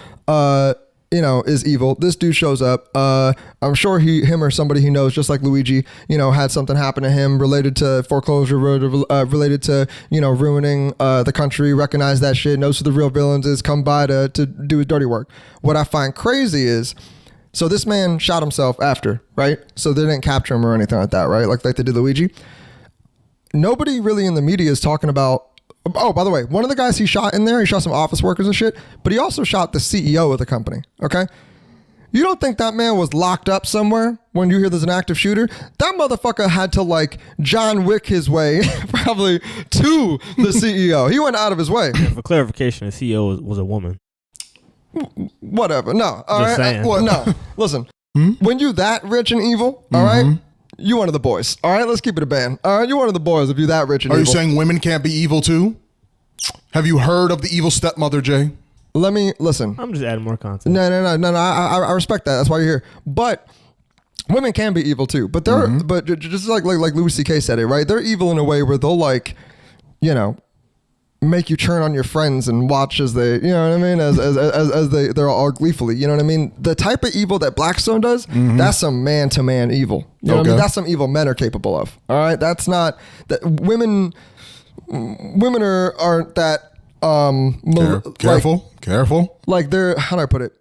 is evil. This dude shows up. I'm sure him or somebody he knows, just like Luigi, had something happen to him related to foreclosure, related to, ruining the country, recognize that shit, knows who the real villains is, come by to do his dirty work. What I find crazy is, so this man shot himself after, right? So they didn't capture him or anything like that, right? Like they did Luigi. Nobody really in the media is talking about. Oh, by the way, one of the guys he shot in there, he shot some office workers and shit, but he also shot the CEO of the company, okay? You don't think that man was locked up somewhere when you hear there's an active shooter? That motherfucker had to like John Wick his way probably to the CEO. He went out of his way. Yeah, for clarification, the CEO was a woman. Whatever. No. All Just right. saying. No. Listen, when you that rich and evil, all right? You one of the boys. All right, let's keep it a band. All right, you one of the boys if you that rich and evil. Are you saying women can't be evil too? Have you heard of the evil stepmother, Jay? Let me listen. I'm just adding more content. No. I respect that. That's why you're here. But women can be evil too. But they're but just like Louis C.K. said it, right? They're evil in a way where they'll like, make you turn on your friends and watch as they, you know what I mean, as they're all gleefully, you know what I mean. The type of evil that Blackstone does, that's some man to man evil. You know what I mean? That's some evil men are capable of. All right, that's not that women aren't that. Careful. Like they're, how do I put it?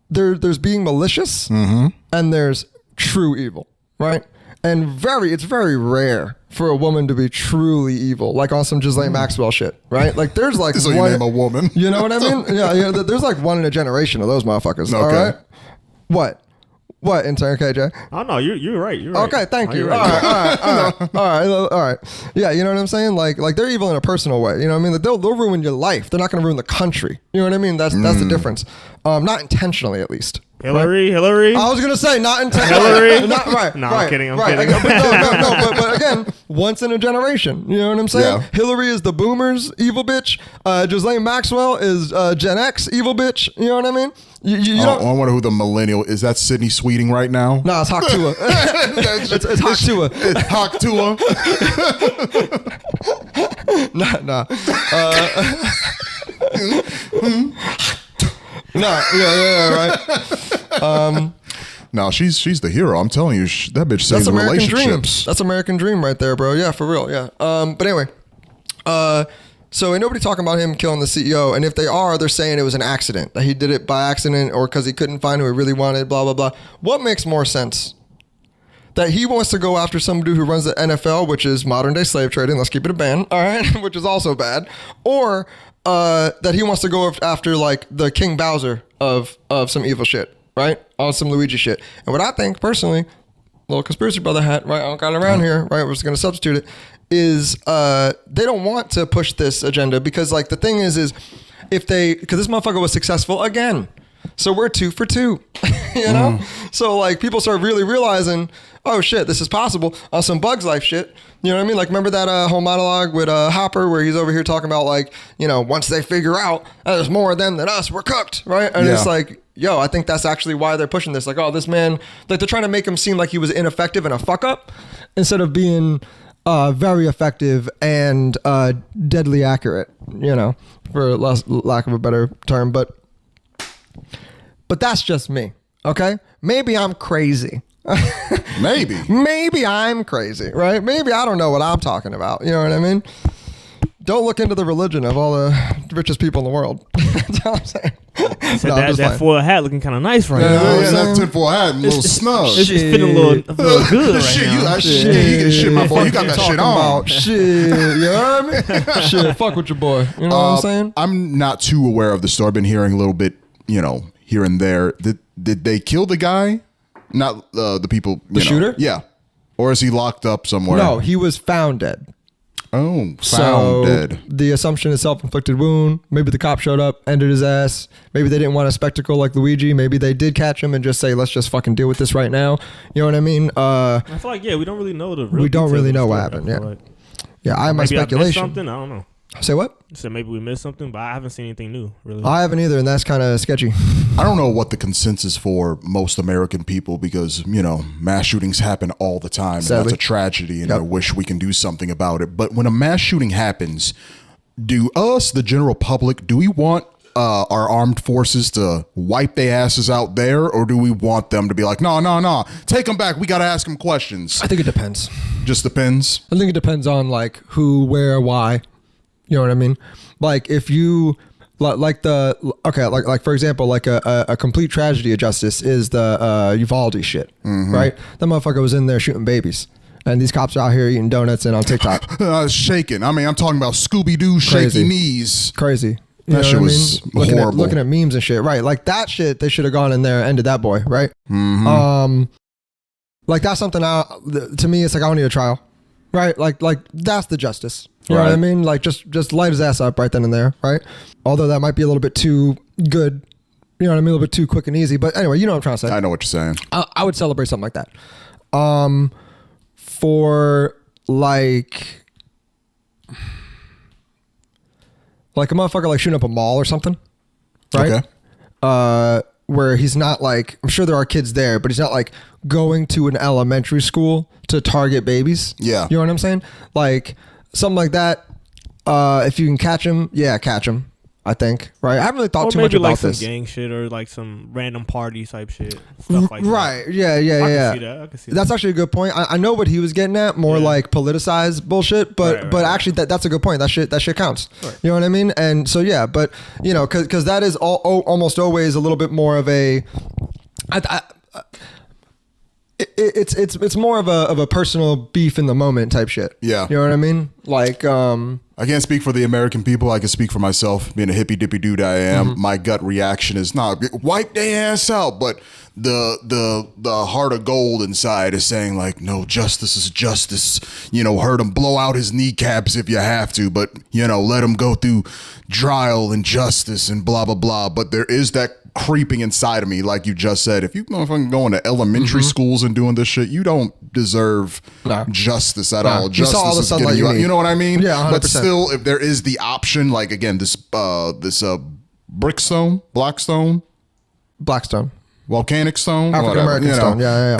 There's being malicious and there's true evil, right? And it's very rare for a woman to be truly evil, like on some Ghislaine Maxwell shit, right? Like there's like so you name a woman. You know what I mean? Yeah. There's like one in a generation of those motherfuckers. Okay. All right. What? What, intern KJ? Oh no, you're right. You're right. Okay, thank you. Right. All right. Yeah, you know what I'm saying? Like they're evil in a personal way. You know what I mean? They'll ruin your life. They're not going to ruin the country. You know what I mean? That's the difference. Not intentionally, at least. Hillary. I was gonna say not intentionally. Hillary. Not right. No, right, I'm kidding. But no. But again, once in a generation. You know what I'm saying? Yeah. Hillary is the boomers evil bitch. Ghislaine Maxwell is Gen X evil bitch. You know what I mean? You I wonder who the millennial is. That Sydney Sweeting right now? No, it's Haktua. it's Haktua. It's Haktua. Nah. No, yeah, right. No, she's the hero. I'm telling you, that bitch saves American relationships. Dream. That's American Dream right there, bro. Yeah, for real. Yeah. But anyway, so ain't nobody talking about him killing the CEO, and if they are, they're saying it was an accident, that he did it by accident or because he couldn't find who he really wanted. Blah blah blah. What makes more sense? That he wants to go after some dude who runs the NFL, which is modern day slave trading. Let's keep it a ban, all right? Which is also bad. Or that he wants to go after like the King Bowser of some evil shit, right? On some Luigi shit. And what I think personally, little conspiracy brother hat, right? I don't got it around here, right? We're just gonna substitute it. Is they don't want to push this agenda because like the thing is if they, because this motherfucker was successful again. So we're 2 for 2, you know? So like people start really realizing, oh shit, this is possible on some Bugs Life shit. You know what I mean? Like remember that whole monologue with Hopper where he's over here talking about like, you know, once they figure out there's more of them than us, we're cooked, right? And it's like, yo, I think that's actually why they're pushing this. Like, oh, this man, like they're trying to make him seem like he was ineffective and a fuck up instead of being very effective and deadly accurate, you know, for lack of a better term. But that's just me, okay? Maybe I'm crazy. Maybe I'm crazy, right? Maybe I don't know what I'm talking about. You know what I mean? Don't look into the religion of all the richest people in the world. That's all I'm saying. That foil hat looking kind of nice right now. Yeah, that tinfoil hat, a little snug. It's fitting a little good right shit, now. Shit, my boy, you got that shit on. Shit, you heard me? Shit, fuck with your boy. You know what I'm saying? I'm not too aware of the story. I've been hearing a little bit, you know, here and there. Did they kill the guy? Not the people. The shooter? Yeah. Or is he locked up somewhere? No, he was found dead. Oh, found dead. The assumption is self-inflicted wound. Maybe the cop showed up, ended his ass. Maybe they didn't want a spectacle like Luigi. Maybe they did catch him and just say, let's just fucking deal with this right now. You know what I mean? I feel like, we don't really know the real We don't really know what happened, yeah. Like, I have my speculation. I missed something? I don't know. Say what? So maybe we missed something, but I haven't seen anything new, really. I haven't either, and that's kind of sketchy. I don't know what the consensus for most American people because, you know, mass shootings happen all the time. Sadly. And that's a tragedy, and I wish we can do something about it. But when a mass shooting happens, do us, the general public, do we want our armed forces to wipe their asses out there, or do we want them to be like, no, take them back. We got to ask them questions. I think it depends. Just depends? I think it depends on, like, who, where, why. You know what I mean? Like if you like for example, like a complete tragedy of justice is the Uvalde shit, right? That motherfucker was in there shooting babies, and these cops are out here eating donuts and on TikTok. Shaking. I mean, I'm talking about Scooby-Doo shaky knees. Crazy. You that shit was horrible. Looking at memes and shit, right? Like that shit, they should have gone in there and ended that boy, right? Like that's something to me, it's like I don't need a trial, right? Like that's the justice. You know what I mean? Like just light his ass up right then and there, right? Although that might be a little bit too good, you know what I mean? A little bit too quick and easy. But anyway, you know what I'm trying to say. I know what you're saying. I would celebrate something like that. For like a motherfucker like shooting up a mall or something, right? Okay. Where he's not like, I'm sure there are kids there, but he's not like going to an elementary school to target babies. Yeah. You know what I'm saying? Like something like that. If you can catch him, catch him. I think, right? I haven't really thought too much about this. Maybe like some gang shit or like some random party type shit, stuff like that. Right? Yeah. I can see that. That's actually a good point. I know what he was getting at, more like politicized bullshit, but actually that's a good point. That shit counts. Right. You know what I mean? And so but you know, because that is almost always a little bit more of a. it's more of a personal beef in the moment type shit. Yeah. You know what I mean? Like, I can't speak for the American people. I can speak for myself. Being a hippy dippy dude I am, my gut reaction is not wipe their ass out, but the heart of gold inside is saying like, no, justice is justice. You know, hurt him, blow out his kneecaps if you have to, but you know, let him go through trial and justice and blah blah blah. But there is that creeping inside of me, like you just said. If you motherfucking going to elementary schools and doing this shit, you don't deserve justice at all. Justice all the is getting you know what I mean? Yeah, 100%. But still, if there is the option, like again, this brickstone, Blackstone, volcanic stone, African American stone. Yeah.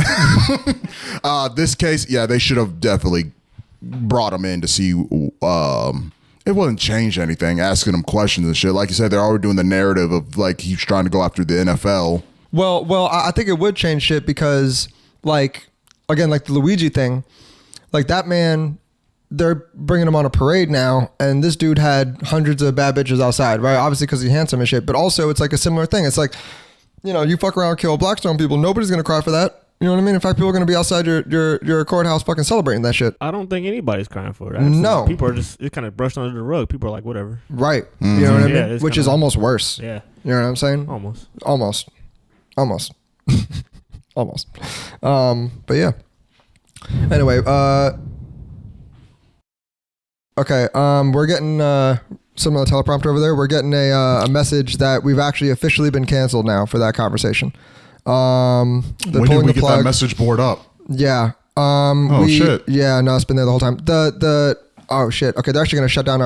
This case, they should have definitely brought him in to see. It wouldn't change anything, asking him questions and shit. Like you said, they're already doing the narrative of like he's trying to go after the NFL. Well, I think it would change shit because, like, again, like the Luigi thing, like that man, they're bringing him on a parade now, and this dude had hundreds of bad bitches outside, right? Obviously because he's handsome and shit, but also it's like a similar thing. It's like, you know, you fuck around, kill Blackstone people, nobody's gonna cry for that. You know what I mean? In fact, people are going to be outside your courthouse fucking celebrating that shit. I don't think anybody's crying for it. No. People are just, it's kind of brushed under the rug. People are like, whatever. Right. You know what I mean? Yeah, which is almost worse. Yeah. You know what I'm saying? Almost. But yeah. Anyway, okay, we're getting some of the teleprompter over there. We're getting a message that we've actually officially been canceled now for that conversation. When did we get that message board up? Yeah. Shit. Yeah, no, it's been there the whole time. Oh shit. Okay, they're actually gonna shut down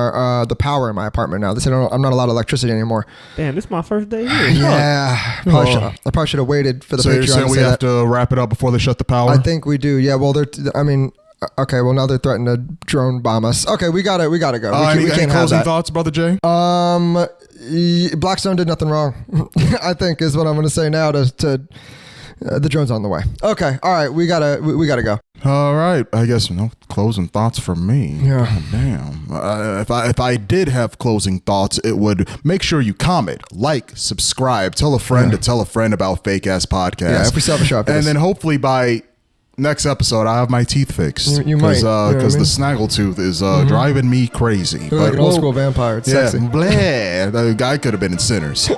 the power in my apartment now. They said I'm not allowed electricity anymore. Damn, this is my first day here. Yeah. I probably should have waited for the Patreon. So you're saying we have to wrap it up before they shut the power? I think we do. Yeah. Well, okay. Well, now they're threatening to drone bomb us. Okay, we gotta go. Any closing thoughts, Brother Jay? Blackstone did nothing wrong. I think is what I'm gonna say now to the drone's on the way. Okay. All right. We gotta go. All right. I guess no closing thoughts from me. Yeah. God damn. If I did have closing thoughts, it would make sure you comment, like, subscribe, tell a friend to tell a friend about Fake Ass Podcast. Yeah. If we sell the shop, and then hopefully by next episode, I have my teeth fixed. You might. Because the snaggletooth is driving me crazy. You're like an old school vampire. It's sexy. Blah. The guy could have been in Sinners.